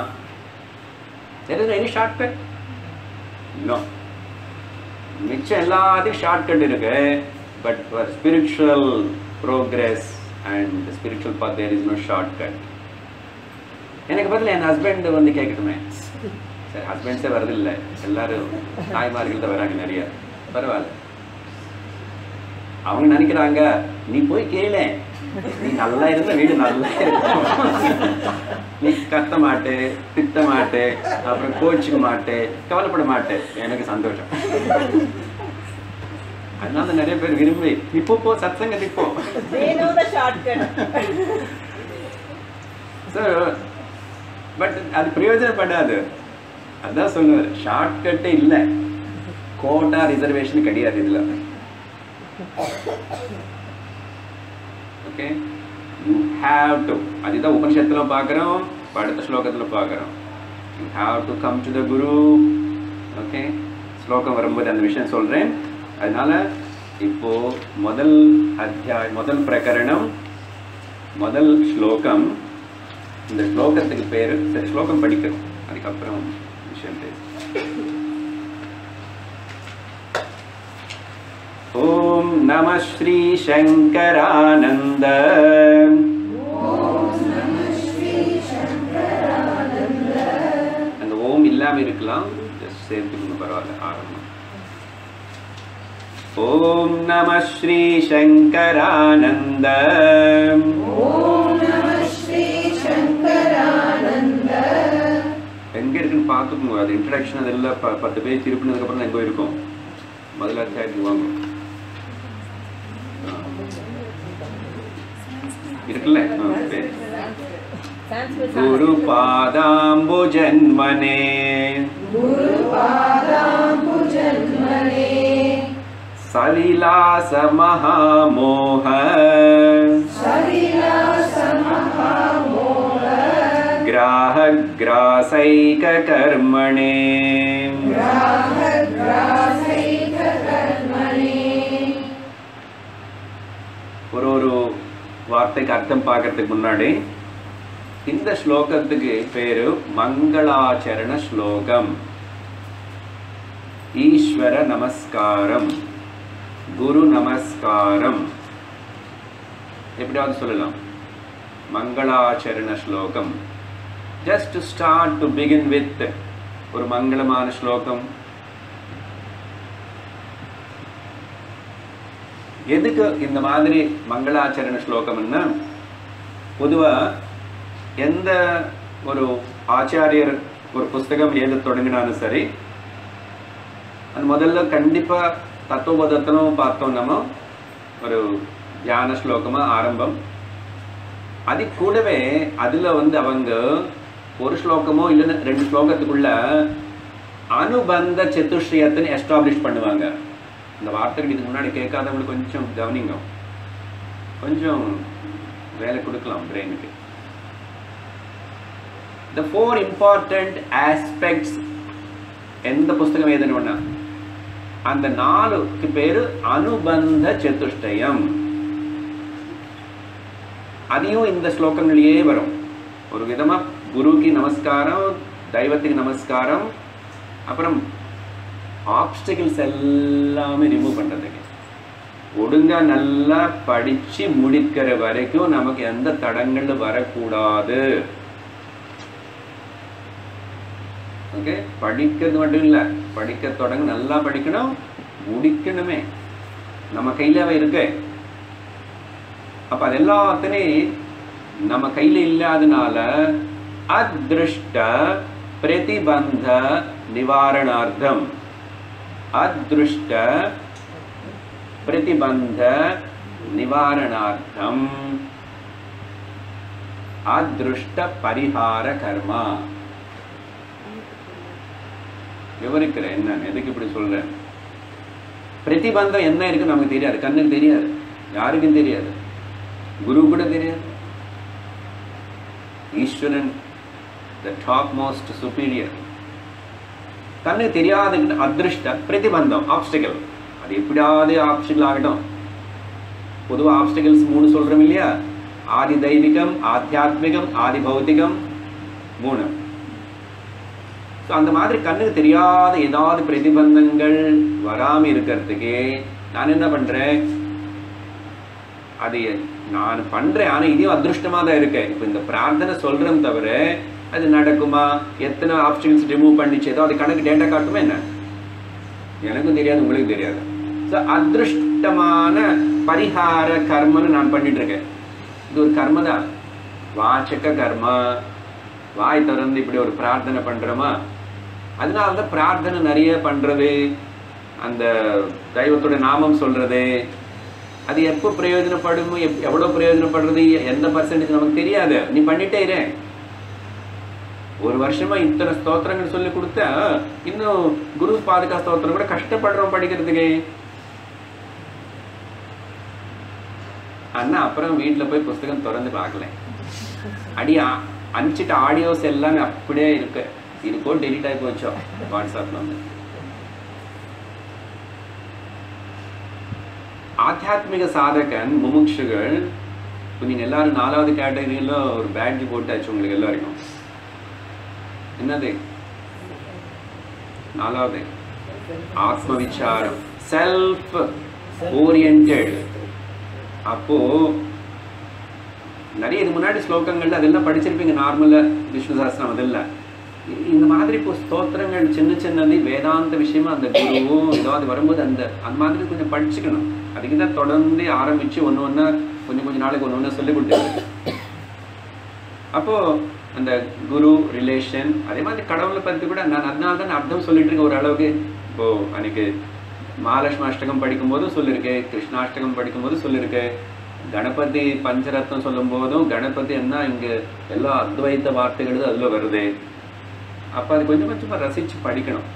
there is any shortcut? No. மிச்சம் எல்லாத்தையும் ஷார்ட்கட் இருக்கு. But for spiritual progress and spiritual path there is no shortcut. எனக்கு பதில் என் ஹஸ்பண்ட் வந்து கேட்கட்டுமே. சரி, ஹஸ்பண்ட்ஸே வரது இல்லை, எல்லாரும் தாய்மார்கள் தான் வராங்க நிறைய. பரவாயில்ல, அவங்க நினைக்கிறாங்க நீ போய் கேளு, நீ நல்லா இருந்த வீடு நல்லா இருக்கும், நீ கத்த மாட்டே, திட்ட மாட்டே, அப்புறம் கோச்சிக்க மாட்டே, கவலைப்பட மாட்டே. எனக்கு சந்தோஷம். அதனால நிறைய பேர் விரும்பி இப்போ போ சத்சங்கத்துக்கு போ. பட் அது பிரயோஜனப்படாது. அதான் சொல்லுவார், ஷார்ட்கட்டே இல்லை, கோட்டா ரிசர்வேஷன் கிடையாது இதுல. Okay, you have to. அதுதான் உபனிஷத்துல பார்க்கிறோம், அடுத்த ஸ்லோகத்துல பார்க்கிறோம். You have to come to the Guru. Okay, ஸ்லோகம் வரும்போது அந்த விஷயம் சொல்றேன். அதனால இப்போ முதல் அத்தியாயம், முதல் பிரகரணம், முதல் ஸ்லோகம். இந்த ஸ்லோகத்துக்கு பேரு, சரி ஸ்லோகம் படிக்கிறோம், அதுக்கப்புறம் விஷயம் பேச. ஓம் நம ஸ்ரீ சங்கரானந்த. அந்த ஓம் இல்லாம இருக்கலாம், ஜஸ்ட் சேர்த்துக்கணும், பரவாயில்ல. ஆரம்பம். ஓம் நம ஸ்ரீ சங்கரானந்த. எங்க இருக்குன்னு பார்த்துக்கோங்க. அது இன்ட்ரடக்ஷன், அது எல்லாம் 10 பேஜ் திருப்பினதுக்கு அப்புறம் எங்க இருக்கும், முதல்ல அத்தியாயத்துக்கு வாங்க. இருக்குல்ல, குரு பாதாம்புஜன்மனே சலிலாச மகாமோக கிராஹ கிராசைக கர்மணே. ஒரு வார்த்தைக்கு அர்த்தம் பார்க்கறதுக்கு முன்னாடி, இந்த ஸ்லோகத்துக்கு பேரு மங்களாச்சரண ஸ்லோகம். ஈஸ்வர நமஸ்காரம், குரு நமஸ்காரம், எப்படியாவது சொல்லலாம். மங்களாச்சரண ஸ்லோகம். Just to start, to begin with ஒரு மங்களமான ஸ்லோகம். எதுக்கு இந்த மாதிரி மங்களாச்சரண ஸ்லோகம்னா, பொதுவா எந்த ஒரு ஆச்சாரியர் ஒரு புஸ்தகம் எழுத தொடங்கினாலும் சரி, அது முதல்ல கண்டிப்பா தத்துவபோதத்தனும் பார்த்தோம், நம்ம ஒரு தியான ஸ்லோகமா ஆரம்பம். அது கூடவே அதுல வந்து அவங்க ஒரு ஸ்லோகமோ இல்லைன்னா 2 ஸ்லோகத்துக்குள்ள அனுபந்த சதுஷ்டயத்தை எஸ்டாப்ளிஷ் பண்ணுவாங்க. இந்த வார்த்தைகள் இதுக்கு முன்னாடி கேட்காதவங்களுக்கு கொஞ்சம் கவனிங்க, கொஞ்சம் வேலை கொடுக்கலாம் பிரெயினுக்கு. The four important aspects எந்த புஸ்தகம் எழுதணும்னா அந்த 4க்கு பேரு அனுபந்த சதுஷ்டயம். அதையும் இந்த ஸ்லோகங்களிலேயே வரும். ஒரு விதமா குருக்கு நமஸ்காரம், தெய்வத்துக்கு நமஸ்காரம், அப்புறம் ஆப்ஸ்டிகல்ஸ் எல்லாமே ரிமூவ் பண்றதுக்கு. ஒழுங்கா நல்லா படிச்சு முடிக்கிற வரைக்கும் நமக்கு எந்த தடங்கள் வரக்கூடாது. ஓகே, படிக்கிறது மட்டும் இல்ல, படிக்க தொடங்க நல்லா படிக்கணும், முடிக்கணுமே, நம்ம கையில இருக்கு. அப்ப அது எல்லாத்தையும் நம்ம கையில இல்லாதனால அதிருஷ்ட பிரதிபந்த நிவாரணார்த்தம், அதிருஷ்ட பிரதிபந்த நிவாரணார்த்தம் அதிருஷ்ட பரிகார கர்மா. விவரிக்கிறேன் என்ன, எதுக்கு இப்படி சொல்றேன். பிரதிபந்தம் என்ன இருக்கு நமக்கு தெரியாது, கண்ணுக்கு தெரியாது, யாருக்கும் தெரியாது, குரு கூட தெரியாது. ஈஸ்வரன் the topmost superior, கண்ணுக்கு தெரியாது. அதிருஷ்ட பிரதிபந்தம் ஆப்ஸ்டிகல், அது எப்படியாவது ஆப்ஸ்டிகல் ஆகட்டும். பொதுவா ஆப்ஸ்டிகல்ஸ் 3 சொல்றோம் இல்லையா, ஆதி தெய்வீகம், ஆத்தியாத்மிகம், ஆதி பௌத்திகம் 3. அந்த மாதிரி கண்ணுக்கு தெரியாத ஏதாவது பிரதிபந்தங்கள் வராம இருக்கிறதுக்கு நான் என்ன பண்றேன், அது நான் பண்றேன், ஆனா இதையும் அதிருஷ்டமா தான் இருக்கேன். இப்ப இந்த பிரார்த்தனை சொல்றேன் தவிர அது நடக்குமா, எத்தனை ஆப்ஷன்ஸ் ரிமூவ் பண்ணிச்சு, ஏதோ அது கணக்கு டேட்டா காட்டுமா என்ன, எனக்கும் தெரியாது, உங்களுக்கு தெரியாது. அதிருஷ்டமான பரிகார கர்மன்னு நான் பண்ணிட்டு இருக்கேன். இது ஒரு கர்ம தான், வாச்சக கர்மா. வாய் திறந்து இப்படி ஒரு பிரார்த்தனை பண்றோமா, அதனாலதான் பிரார்த்தனை நிறைய பண்றது, அந்த தெய்வத்தோட நாமம் சொல்றது. அது எப்போ பிரயோஜனப்படும், எவ்வளவு பிரயோஜனப்படுறது, எந்த பர்சன்டேஜ் நமக்கு தெரியாது. நீ பண்ணிட்டே இரு. ஒரு வருஷமா இத்தனை ஸ்தோத்திரங்கள் சொல்லி கொடுத்தா இன்னும் குரு பாதுகா ஸ்தோத்திரம் கூட கஷ்டப்படுறோம் படிக்கிறதுக்கு. அண்ணா அப்புறம் வீட்டுல போய் புஸ்தகம் திறந்து பார்க்கல, அனுப்பிச்சிட்ட ஆடியோஸ் எல்லாமே அப்படியே இருக்கு, இருக்கோ டெலிட் ஆகி போச்சோ வாட்ஸ்அப்ல வந்து. ஆத்தியாத்மிக சாதகன் முமுட்சுகள், நீங்க எல்லாரும் 4வது கேட்டகரியில ஒரு பேட்ஜ் போட்டாச்சு உங்களுக்கு எல்லாருக்கும். என்னது 4வது? ஆத்ம விசாரம், செல்ஃப் ஓரியன்டட். அப்போ நிறைய இது முன்னாடி ஸ்லோகங்கள்ல அதெல்லாம் படிச்சிருப்பீங்க நார்மலா, விஷ்ணு சாஸ்திரம் அதெல்லாம். இந்த மாதிரி இப்போ ஸ்தோத்திரங்கள் சின்ன சின்னது வேதாந்த விஷயமா அந்த குருவும் ஏதாவது வரும்போது அந்த மாதிரி கொஞ்சம் படிச்சுக்கணும். அதுக்கு தான் தொடர்ந்து ஆரம்பிச்சு ஒன்று கொஞ்சம் நாளைக்கு ஒன்று சொல்லி கொடுத்துருக்கு. அப்போ அந்த குரு ரிலேஷன், அதே மாதிரி கடவுளை பற்றி கூட நான் அதனால தான் அர்த்தம் சொல்லிட்டு இருக்கேன் ஓரளவுக்கு. இப்போ அன்னைக்கு மகாலட்சுமி அஷ்டகம் படிக்கும் போதும் சொல்லியிருக்கேன், கிருஷ்ணாஷ்டகம் படிக்கும் போதும் சொல்லியிருக்கேன், கணபதி பஞ்சரத்னம் சொல்லும் போதும் கணபதி என்ன இங்க எல்லா அத்வைத்த வார்த்தைகளும் அதுல வருது. அப்ப அது கொஞ்சம் கொஞ்சமா ரசிச்சு படிக்கணும்,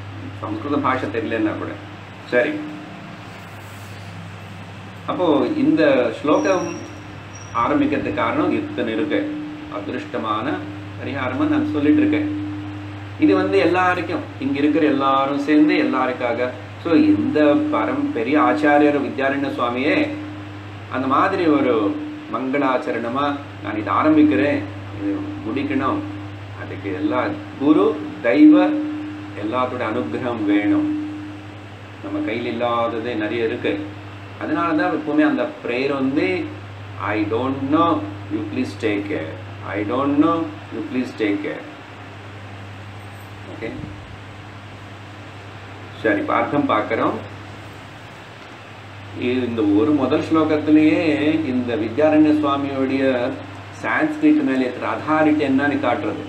சம்ஸ்கிருத பாஷை தெரியலன்னா கூட. சரி, அப்போ இந்த ஸ்லோகம் ஆரம்பிக்கிறதுக்கு காரணம் இத்தனை இருக்கு. அதிருஷ்டமான பரிகாரமா நான் சொல்லிட்டு இருக்கேன். இது எல்லாருக்கும் இங்க இருக்கிற எல்லாரும் சேர்ந்து எல்லாருக்காக. ஸோ இந்த பெரிய ஆச்சாரியர் வித்யாரண்ய சுவாமியே அந்த மாதிரி ஒரு மங்களாச்சரணமா நான் இதை ஆரம்பிக்கிறேன், இது முடிக்கணும், அதுக்கு எல்லா குரு தெய்வ எல்லாத்தோட அனுகிரகம் வேணும். நம்ம கையில் இல்லாததே நிறைய இருக்கு. அதனாலதான் எப்பவுமே அந்த prayer I don't know, you please take care, I don't know, you please take care. Okay, சரி, அர்த்தம் பார்க்கிறோம். இந்த ஒரு முதல் ஸ்லோகத்திலேயே இந்த வித்யாரண்ய சுவாமியோடைய சான்ஸ்கிரிட் மேலே இருக்கிற அதாரிட்டி என்னன்னு காட்டுறது.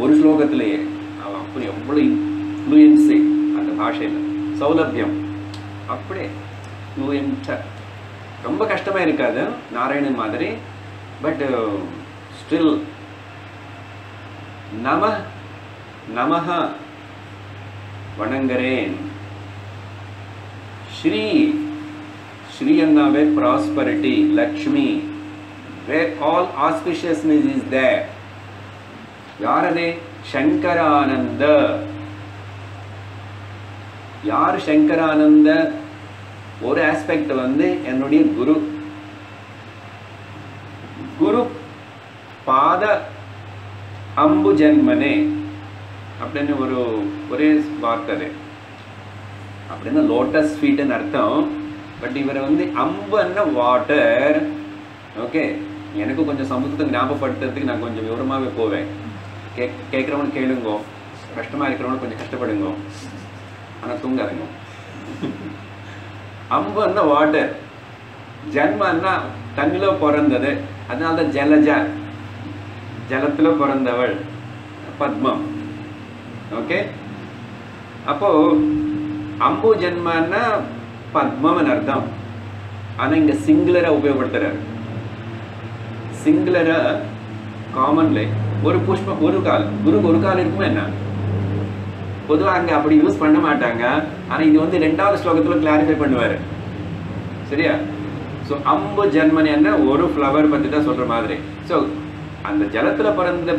ஒரு ஸ்லோகத்திலேயே அவன் அப்படி எவ்வளவு இன்ஃப்ளூயன்ஸு அந்த பாஷையில், சௌலபியம் அப்படியே ஃப்ளூயன்ட்டா. ரொம்ப கஷ்டமா இருக்காது நாராயணன் மாதிரி, பட் ஸ்டில் நம நமஹ வணங்குறேன். ஸ்ரீ ஸ்ரீயன்னாவே prosperity, Lakshmi, where all auspiciousness is there. யாரதே? சங்கரானந்த. யார் சங்கரானந்த? ஒரு ஆஸ்பெக்ட் வந்து என்னுடைய குரு. குரு பாத அம்பு ஜன்மனே அப்படின்னு ஒரே வார்த்தை. அப்படின்னா லோட்டஸ் ஃபீட்னு அர்த்தம். பட் இவரை வந்து அம்புன்னா வாட்டர். ஓகே, எனக்கு கொஞ்சம் சமுத்திரத்தை ஞாபகப்படுத்துறதுக்கு நான் கொஞ்சம் விவரமாகவே போவேன். கேட்குறவனு கேளுங்கோ, கஷ்டமாக இருக்கிறவனு கொஞ்சம் கஷ்டப்படுங்க, ஆனால் தூங்காதுங்க. அம்புன்னா வாட்டர், ஜன்மன்னா தண்ணில பிறந்தது, அதனால தான் ஜலஜா, ஜலத்தில் பிறந்தவள், பத்மம். ஓகே, அப்போ அம்பு ஜன்மன்னா பத்மம்னு அர்த்தம். ஆனால் இங்கே சிங்குலராக உபயோகப்படுத்துறாரு. சிங்குலரா காமன்ல ஒரு புஷ்பம் ஒரு கால், குருக்கு ஒரு கால் இருக்குமா என்ன? பொதுவாக அங்கே அப்படி யூஸ் பண்ண மாட்டாங்க. ஆனால் இது வந்து 2வது ஸ்லோகத்தில் கிளாரிஃபை பண்ணுவார். சரியா? ஸோ அம்பு ஜன்மனேன்னா ஒரு ஃப்ளவர் பற்றி தான் சொல்கிற மாதிரி. ஸோ அந்த ஜலத்தில் பிறந்த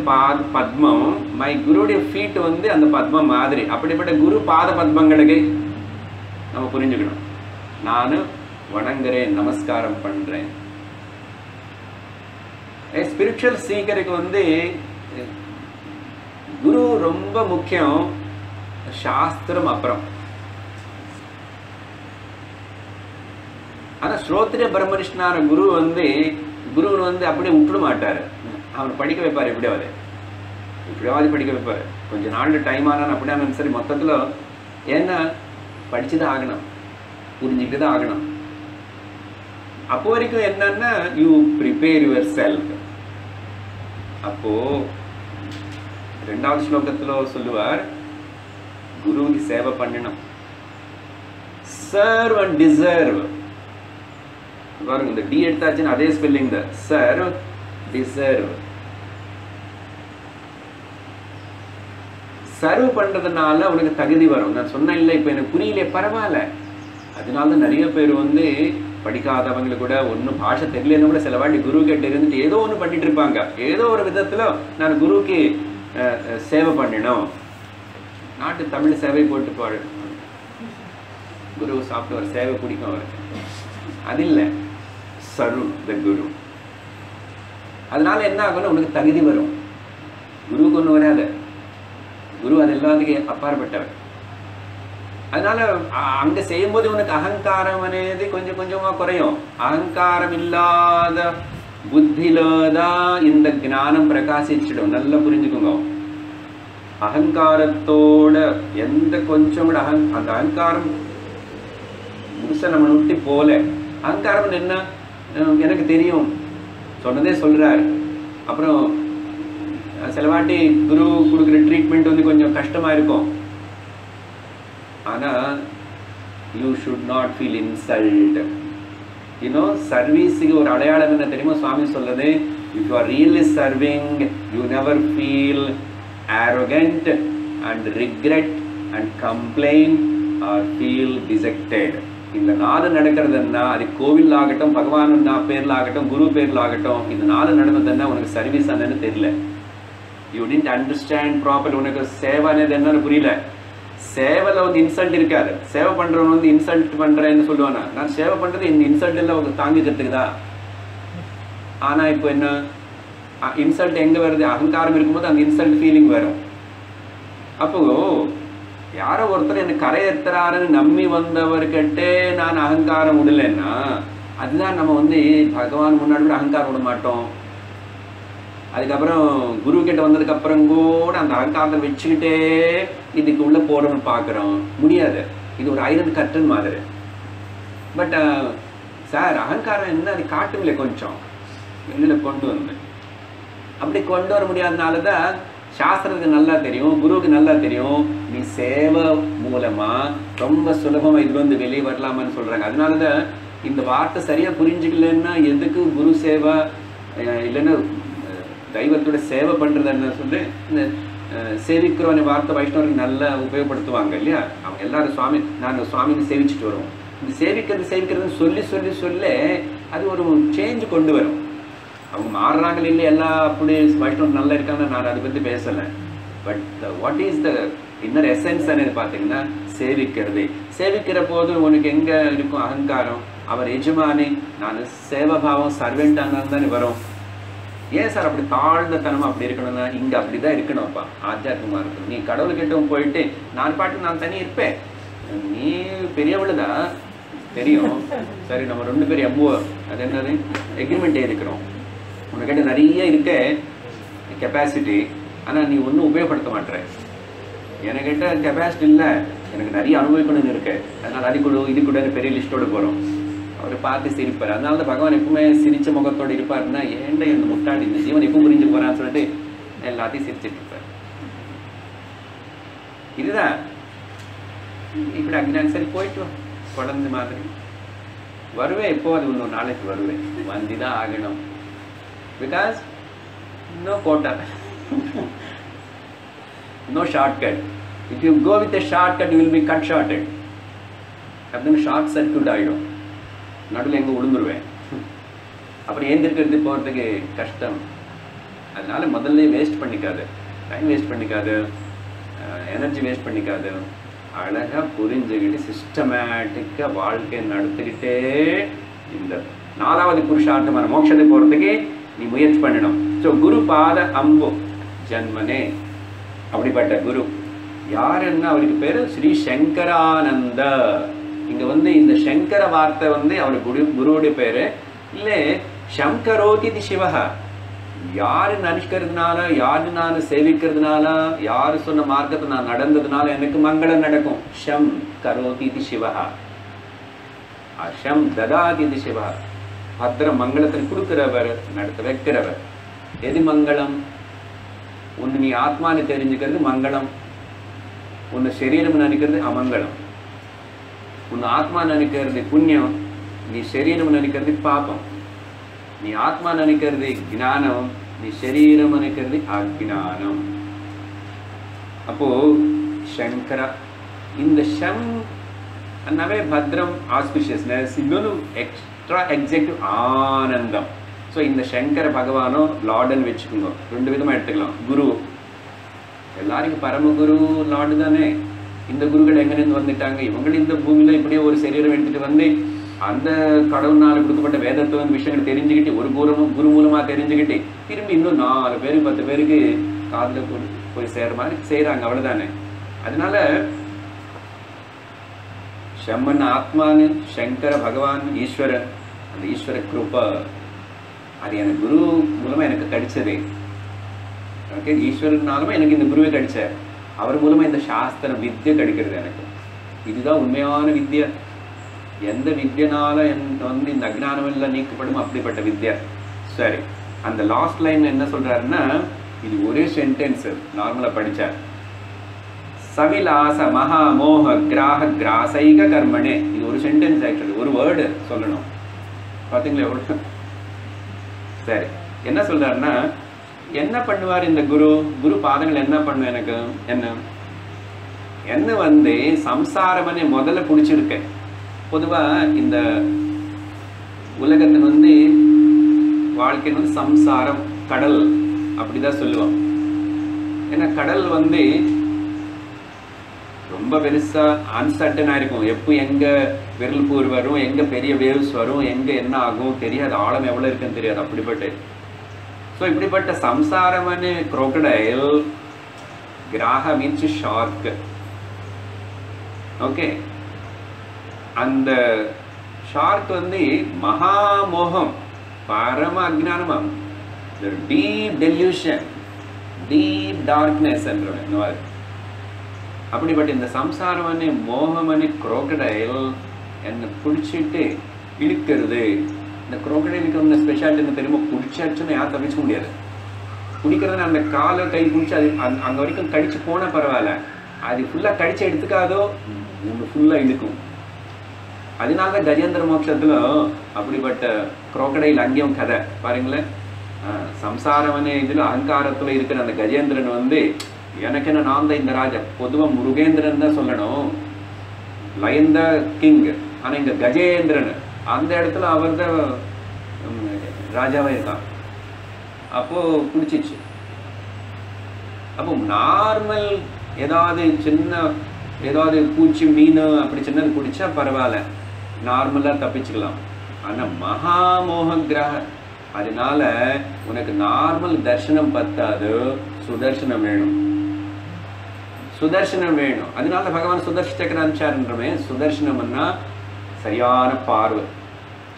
பத்மம், மை குருடைய ஃபீட் வந்து அந்த பத்மம் மாதிரி. அப்படிப்பட்ட குரு பாத பத்மங்களுக்கு நம்ம புரிஞ்சுக்கணும். நான் வணங்குறேன், நமஸ்காரம் பண்ணுறேன். ஸ்பிரிச்சுவல் சீக்கருக்கு வந்து குரு ரொம்ப முக்கியம், சாஸ்திரம் அப்புறம். ஆனால் ஸ்ரோத்ரிய பிரம்மனிஷ்ணான குரு வந்து குருவன் வந்து அப்படியே விட்டுட மாட்டார். அவனை படிக்க வைப்பார். எப்படியாவது படிக்க வைப்பார். கொஞ்சம் நாள் டைம் ஆனால் அப்படின்னா சரி, மொத்தத்தில் ஏன்னா படிச்சு தான் ஆகணும், புரிஞ்சுக்கிட்டு தான் ஆகணும். அப்போ வரைக்கும் என்னன்னா யூ ப்ரிப்பேர் யுவர் செல்ஃப். அப்போ 2வது ஸ்லோகத்தில் சொல்லுவார், குருவுக்கு சேவை பண்ணணும். Serve and deserve. பாருங்க, இந்த டி எடுத்தாச்சுன்னு அதே ஸ்பெல்லிங் தான். Serve, deserve. சர்வ் பண்றதுனால உனக்கு தகுதி வரும். நான் சொன்னேன் இல்லை, இப்போ எனக்கு புரியல, பரவாயில்ல. அதனால தான் நிறைய பேர் வந்து படிக்காதவங்களுக்கு கூட ஒன்றும் பாஷை தெரியலன்னு கூட சில வாட்டி குரு கிட்ட இருந்துட்டு ஏதோ ஒன்று பண்ணிட்டு இருப்பாங்க. ஏதோ ஒரு விதத்தில் நான் குருவுக்கு சேவை பண்ணணும், நாட்டு தமிழ் சேவை போட்டு பாடு, குரு சாப்பிட்டு ஒரு சேவை பிடிக்கும் அவருக்கு. அது இல்லை, சர்வ் த குரு. அதனால என்ன ஆகும்னா உனக்கு தகுதி வரும். குருவுக்கு ஒன்று வராது. குரு அது எல்லாத்துக்கும் அப்பாற்பட்டவர். அதனால அங்க செய்யும்போது உனக்கு அகங்காரம் అనేది கொஞ்சம் கொஞ்சமா குறையும். அகங்காரம் இல்லாத புத்தியில தான் இந்த ஞானம் பிரகாசிச்சிடும். நல்லா புரிஞ்சுக்கோங்க. அகங்காரத்தோட எந்த கொஞ்சம் கூட அந்த அகங்காரம் முழுசா நம்ம விட்டு போல. அகங்காரம் என்ன? எனக்கு தெரியும் சொன்னதே சொல்றாரு. அப்புறம் சில வாட்டி குரு கொடுக்குற ட்ரீட்மெண்ட் வந்து கொஞ்சம் கஷ்டமா இருக்கும். ஆனா you should not feel insult. You know, சர்வீஸுக்கு ஒரு அடையாளம் என்ன தெரியுமா? சுவாமி சொல்றது, if you are really serving you never feel arrogant and regret and complain or feel dejected. இந்த நாலு நடக்கிறதுன்னா அது கோவில் ஆகட்டும், பகவான் பேர்ல ஆகட்டும், குரு பேர்ல ஆகட்டும், இந்த நாலு நடந்ததுன்னா உனக்கு சர்வீஸ் என்னன்னு தெரியல. You didn't understand proper. உனக்கு சேவை என்னன்னு புரியல. சேவையில் வந்து இன்சல்ட் இருக்காது. சேவை பண்றவன் வந்து இன்சல்ட் பண்றேன்னு சொல்லுவானா? நான் சேவை பண்றது இந்த இன்சல்ட் எல்லாம் அவங்க தாங்கிக்கிறதுக்கு தான். ஆனா இப்போ என்ன, இன்சல்ட் எங்க வருது? அகங்காரம் இருக்கும்போது அந்த இன்சல்ட் ஃபீலிங் வரும். அப்போ யாரோ ஒருத்தர் எனக்கு கரையேற்றுறாருன்னு நம்பி வந்தவர்கிட்டே நான் அகங்காரம் விடலைன்னா, அதுதான் நம்ம வந்து பகவான் முன்னாடி கூட அகங்காரம் விட மாட்டோம். அதுக்கப்புறம் குரு கிட்ட வந்ததுக்கு அப்புறம் கூட அந்த அகங்காரத்தை வச்சுக்கிட்டே இதுக்கு உள்ள போறோம்னு பார்க்குறோம். முடியாது. இது ஒரு ஐரன் கர்டன் மாதிரி. பட் சார் அகங்காரம் என்ன, அது காட்டுங்களே கொஞ்சம் வெளியில கொண்டு வந்து. அப்படி கொண்டு வர முடியாதனால தான் சாஸ்திரத்துக்கு நல்லா தெரியும், குருவுக்கு நல்லா தெரியும், நீ சேவை மூலமா ரொம்ப சுலபமா இது வந்து வெளியே வரலாமான்னு சொல்றாங்க. அதனாலதான் இந்த வார்த்தை சரியா புரிஞ்சுக்கலன்னா எதுக்கு குரு சேவை இல்லைன்னா தெய்வத்தோட சேவை பண்றது என்ன சொல்லி இந்த சேவிக்கிறோம் வார்த்தை வைஷ்ணவருக்கு நல்லா உபயோகப்படுத்துவாங்க இல்லையா. அவங்க எல்லாரும் சுவாமி நான் சுவாமின்னு சேவிச்சுட்டு வருவோம். இந்த சேவிக்கிறதுன்னு சொல்லி சொல்லி சொல்ல அது ஒரு சேஞ்ச் கொண்டு வரும். அவங்க மாறுறாங்க இல்லை எல்லாம் அப்படி வைஷ்ணவர் நல்லா இருக்காங்க, நான் அதை பற்றி பேசலை. But what is the inner essence అనేది பார்த்தீங்கன்னா சேவிக்கிற போது உனக்கு எங்கே இருக்கும் அகங்காரம், அவர் எஜமானி, நான் சேவபாவம் சர்வெண்ட் தானே வரும். ஏன் சார் அப்படி தாழ்ந்த தனமா அப்படி இருக்கணும்னா இங்கே அப்படி தான் இருக்கணும்ப்பா, ஆத்தியாத்மமாக இருக்கணும். நீ கடவுள்கிட்ட போயிட்டு நான் பாட்டு நான் தனி இருப்பேன், நீ பெரியவளுதான் தெரியும். சரி நம்ம 2 பேரும் எவ்வளோ அது என்னது எக்ரிமெண்ட் இருக்கிறோம், உனக்கிட்ட நிறைய இருக்க கெப்பாசிட்டி, ஆனால் நீ ஒன்றும் உபயோகப்படுத்த மாட்டேற. என்கிட்ட கெப்பாசிட்டி இல்லை, எனக்கு நிறைய அனுபவிக்கணும்னு இருக்கு, அதனால் அது கூட இது கூட பெரிய லிஸ்ட்டோடு போகிறோம். அவர் பார்த்து சிரிப்பார். அதனால தான் பகவான் எப்பவுமே சிரிச்ச முகத்தோடு இருப்பாருன்னா ஏன்டா இந்த முட்டாடி இந்த ஜீவன் எப்போ புரிஞ்சு போகிறான்னு சொல்லிட்டு எல்லாத்தையும் சிரிச்சுட்டு இருப்பார். இதுதான் இப்படி அஞ்ஞானம். சரி போயிட்டு குழந்தை மாதிரி வருவேன், எப்போ அது இன்னொரு நாளைக்கு வருவேன், வந்து தான் ஆகணும். Because no quota, no shortcut. If you go with a shortcut, you will be cut shorted. அப்படின்னு ஷார்ட் சர்க்யூட் ஆகிடும், நடுவில் எங்கே விழுந்துருவேன், அப்புறம் ஏந்திருக்கிறது போகிறதுக்கு கஷ்டம். அதனால முதல்ல வேஸ்ட் பண்ணிக்காது, டைம் வேஸ்ட் பண்ணிக்காது, எனர்ஜி வேஸ்ட் பண்ணிக்காது, அழகாக புரிஞ்சுக்கிட்டு சிஸ்டமேட்டிக்காக வாழ்க்கையை நடத்திக்கிட்டே இந்த 4வது புருஷார்த்தமான மோட்சத்தை போகிறதுக்கு நீ முயற்சி பண்ணணும். ஸோ குரு பாத அம்பு ஜன்மனே, அப்படிப்பட்ட குரு யாருன்னா அவருக்கு பேரு ஸ்ரீ சங்கரானந்த. இங்க இந்த சங்கர வார்த்தை அவரு குருவுடைய பேரு இல்லை. சங்கரோதி சிவஹ, யாரு நினைக்கிறதுனால, யாரு நான் சேவிக்கிறதுனால, யாரு சொன்ன மார்க்கத்தை நான் நடந்ததுனால எனக்கு மங்களம் நடக்கும். ஷம் கரோதி சிவஹ, அஷம் ததாதி சிவஹ. பத்திர மங்களத்தை கொடுக்கிறவர், நடத்த வைக்கிறவர். எது மங்களம்? ஒன்று நீ ஆத்மானு தெரிஞ்சுக்கிறது மங்களம், ஒன்று சரீரம் நினைக்கிறது அமங்கலம். ஒன்று ஆத்மா நினைக்கிறது புண்ணியம், நீ சரீரம் நினைக்கிறது பாபம். நீ ஆத்மா நினைக்கிறது ஞானம், நீ சரீரம் நினைக்கிறது அஜ்ஞானம். அப்போ சங்கர இந்த ஷம் அண்ணாவே பத்ரம் ஆஸ்பிஷியஸ்னஸ், இன்னொன்று எக்ஸ்ட்ரா எக்ஸெக்டிவ் ஆனந்தம். ஸோ இந்த சங்கர பகவானும் லார்டுன்னு வச்சுக்கோங்க, 2 விதமாக எடுத்துக்கலாம். குரு எல்லாருக்கும் பரமகுரு லார்டு தானே. இந்த குருகள் எங்கேருந்து வந்துட்டாங்க? இவங்க இந்த பூமியில் இப்படியே ஒரு சரீரம் எடுத்துகிட்டு அந்த கடவுள்னால கொடுக்கப்பட்ட வேதத்துவ விஷயங்கள் தெரிஞ்சுக்கிட்டு, ஒரு குரு மூலமாக தெரிஞ்சுக்கிட்டு திரும்பி இன்னும் 4 பேருக்கு 10 பேருக்கு காதில் போய் சேர்ற மாதிரி செய்கிறாங்க, அவ்வளோதானே. அதனால ஷம்மன் ஆத்மானு, சங்கர பகவான் ஈஸ்வரன், அந்த ஈஸ்வர கிருபா அது எனக்கு குரு மூலமாக எனக்கு கிடைச்சது. ஓகே, ஈஸ்வரனாலுமே எனக்கு இந்த குருவே கிடைச்சார், அவர் மூலமாக இந்த சாஸ்திர வித்யை கிடைக்கிறது எனக்கு. இதுதான் உண்மையான வித்யா. எந்த வித்யனால இந்த அஜ்ஞானம் எல்லாம் நீக்கப்படுமோ அப்படிப்பட்ட வித்யா. சரி, அந்த லாஸ்ட் லைன் என்ன சொல்றாருன்னா, இது ஒரே சென்டென்ஸ் நார்மலாக படித்தார். சவிலாச மகாமோக கிராக கிராசைக கர்மனே, இது ஒரு சென்டென்ஸ், ஆக்சுவலி ஒரு வேர்டு சொல்லணும். பார்த்தீங்களா எவ்வளோ? சரி, என்ன சொல்றாருன்னா, என்ன பண்ணுவார் இந்த குரு பாதங்கள் என்ன பண்ணும் எனக்கு? என்ன சம்சாரமனே முதல்ல பிடிச்சிருக்கேன். பொதுவாக இந்த உலகத்தின் வாழ்க்கை சம்சாரம், கடல் அப்படிதான் சொல்லுவோம். ஏன்னா கடல் ரொம்ப பெருசா அன்சர்டனாக இருக்கும். எப்போ எங்கே விரல்பூர் வரும், எங்கே பெரிய வேவ்ஸ் வரும், எங்கே என்ன ஆகும் தெரியாது, ஆழம் எவ்வளோ இருக்குன்னு தெரியாது, அப்படிப்பட்ட. ஸோ இப்படிப்பட்ட சம்சாரமான crocodile, கிராக மீன்ஸ் ஷார்க். ஓகே, அந்த ஷார்க் மகாமோகம், பரம அஜ்ஞானம், டீப் டெல்யூஷன், டீப் டார்க்னஸ் என்ற. அப்படிப்பட்ட இந்த சம்சாரமான மோகமான crocodile என்னை பிடிச்சிட்டு இழுக்கிறது. இந்த crocodileக்கு ஸ்பெஷாலிட்டி என்ன தெரியுமா? பிடிச்சாச்சுன்னு யாரும் தவிர்க்க முடியாது. பிடிக்கிறதுனா அந்த காலை கை பிடிச்சி அது அங்கே வரைக்கும் கடிச்சு போனால் பரவாயில்ல, அது ஃபுல்லாக கடிச்சு எடுத்துக்காதோ ஃபுல்லாக இழுக்கும். அதனால தான் கஜேந்திர மோட்சத்தில் அப்படிப்பட்ட crocodile அங்கேயும் கதை பாருங்களேன். சம்சாரமான இதில் அகங்காரத்தில் இருக்கிற அந்த கஜேந்திரன் எனக்கு என்ன, நான் தான் இந்த ராஜா. பொதுவா முருகேந்திரன் தான் சொல்லணும், லயன் த கிங். ஆனா இங்க கஜேந்திரன், அந்த இடத்துல அவர் தான் ராஜாவா இருக்கான். அப்போ குடிச்சிச்சு. அப்போ நார்மல் ஏதாவது சின்ன ஏதாவது பூச்சி மீன் அப்படி சின்னது குடிச்சா பரவாயில்ல, நார்மலா தப்பிச்சுக்கலாம். ஆனா மகாமோக கிரக, அதனால உனக்கு நார்மல் தர்சனம் பத்தாது, சுதர்சனம் வேணும், சுதர்சனம் வேணும். அதனால பகவான் சுதர்ஷ சக்கர அனுப்பிச்சாருன்றமே. சுதர்சனம்னா சரியான பார்வை,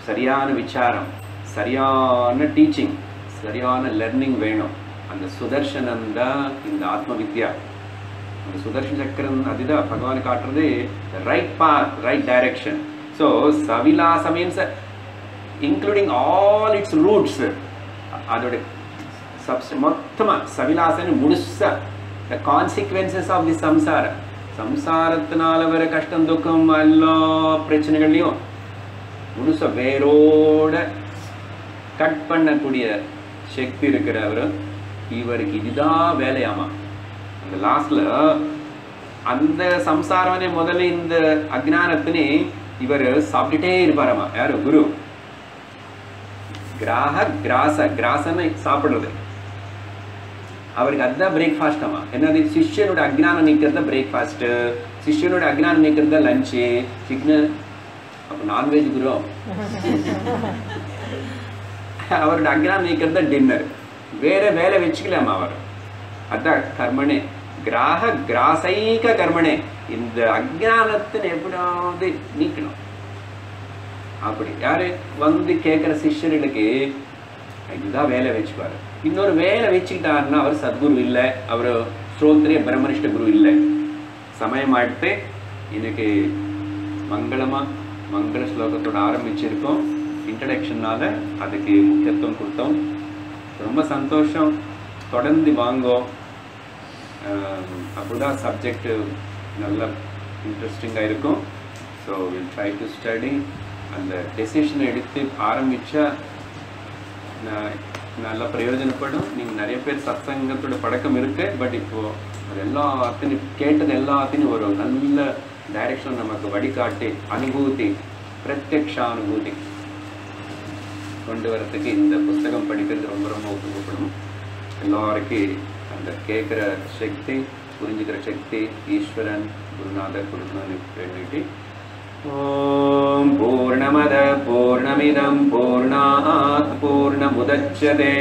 சரியான விசாரம், சரியான டீச்சிங், சரியான லெர்னிங் வேணும். அந்த சுதர்சனம் தான் இந்த ஆத்ம வித்யா. அந்த சுதர்ஷன சக்கரம் அதுதான் பகவான் காட்டுறது, right path, right direction. So சவிலாச means including all its roots. அதோட மொத்தமா சவிலாசன்னு முழுசா the consequences of the samsara, சம்சாரத்தினால வர கஷ்டம் துக்கம் எல்லா பிரச்சனைகளையும் முழுசா வேரோட கட் பண்ணக்கூடிய சக்தி இருக்கிறவர். இவருக்கு இதுதான் வேலையாமா. அந்த லாஸ்ட்ல அந்த சம்சாரவனே முதல்ல இந்த அஜ்ஞானத்தினே இவர் சாப்பிட்டுட்டே இருப்பாராமா. யாரு? குரு. கிராக கிராச, கிராசனை சாப்பிடுறது அவருக்கு அதுதான் பிரேக்ஃபாஸ்ட் ஆமா. என்னது? சிஷ்யனோட அஜ்ஞானம் நீக்கிறது பிரேக்ஃபாஸ்ட், சிஷ்யனோட அஜ்ஞானம் நீக்கிறது லஞ்சு. சிக்னல் அப்ப நான்வெஜ் குரு. அவரோட அஜ்ஞானம் நீக்கிறது டின்னர். வேற வேலை வச்சுக்கலாமா அவர். அதான் கர்மனே, கிராக கிராசைக கர்மனே. இந்த அஜ்ஞானத்தின் எப்படாவது நீக்கணும். அப்படி யாரு வந்து கேட்கிற சிஷ்யர்களுக்கு இதுதான் வேலை வச்சுப்பாரு. இன்னொரு வேலை வச்சுக்கிட்டாருன்னா அவர் சத்குரு இல்லை, அவர் ஸ்ரோத்ரிய பிரம்மனிஷ்ட குரு இல்லை. சமயம் ஆயிட்டு இன்னைக்கு மங்களமா மங்கள ஸ்லோகத்தோட ஆரம்பிச்சிருக்கோம். இன்ட்ரடக்ஷன்னால அதுக்கு முக்கியத்துவம் கொடுத்தோம். ரொம்ப சந்தோஷம். தொடர்ந்து வாங்கோ. அப்போதான் சப்ஜெக்ட் நல்லா இன்ட்ரெஸ்டிங்காக இருக்கும். So will try to study. அந்த டெசிஷனை எடுத்து ஆரம்பித்தா நல்லா பிரயோஜனப்படும். நீங்கள் நிறைய பேர் சத்சங்கத்தோட பழக்கம் இருக்கு. பட் இப்போது அது எல்லாத்தையும் கேட்டது எல்லாத்தையும் ஒரு நல்ல டைரக்ஷன் நமக்கு வழிகாட்டி அனுபூதி, பிரத்யக்ஷானுபூதி கொண்டு வரத்துக்கு இந்த புஸ்தகம் படிக்கிறது ரொம்ப ரொம்ப உபயோகப்படும். எல்லாருக்கும் அந்த கேட்குற சக்தி, புரிஞ்சுக்கிற சக்தி ஈஸ்வரன் குருநாதர் கொடுக்கணும்னு வேண்டிட்டு ஓம் பூர்ணமத பூர்ணமிதம் பூர்ணாத் பூர்ணமுதச்யதே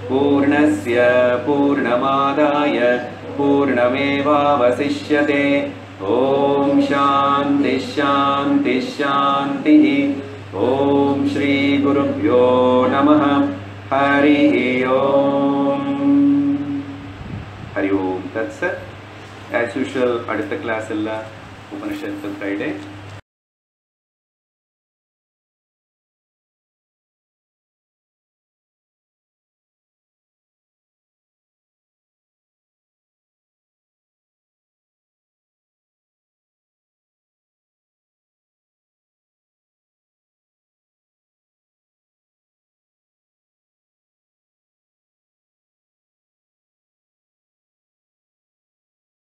பூர்ணஸ்ய பூர்ணமாதாய பூர்ணமேவாவசிஷ்யதே. ஓம் சாந்தி சாந்தி சாந்தி. ஓம் ஸ்ரீ குருப்யோ நமः. ஹரி ஓம். ஹரி ஓம் தத்சத். ஆஸ் யூஷுவல் அடுத்த கிளாஸ் எல்லாம் உபனிஷத்து ஃப்ரைடே.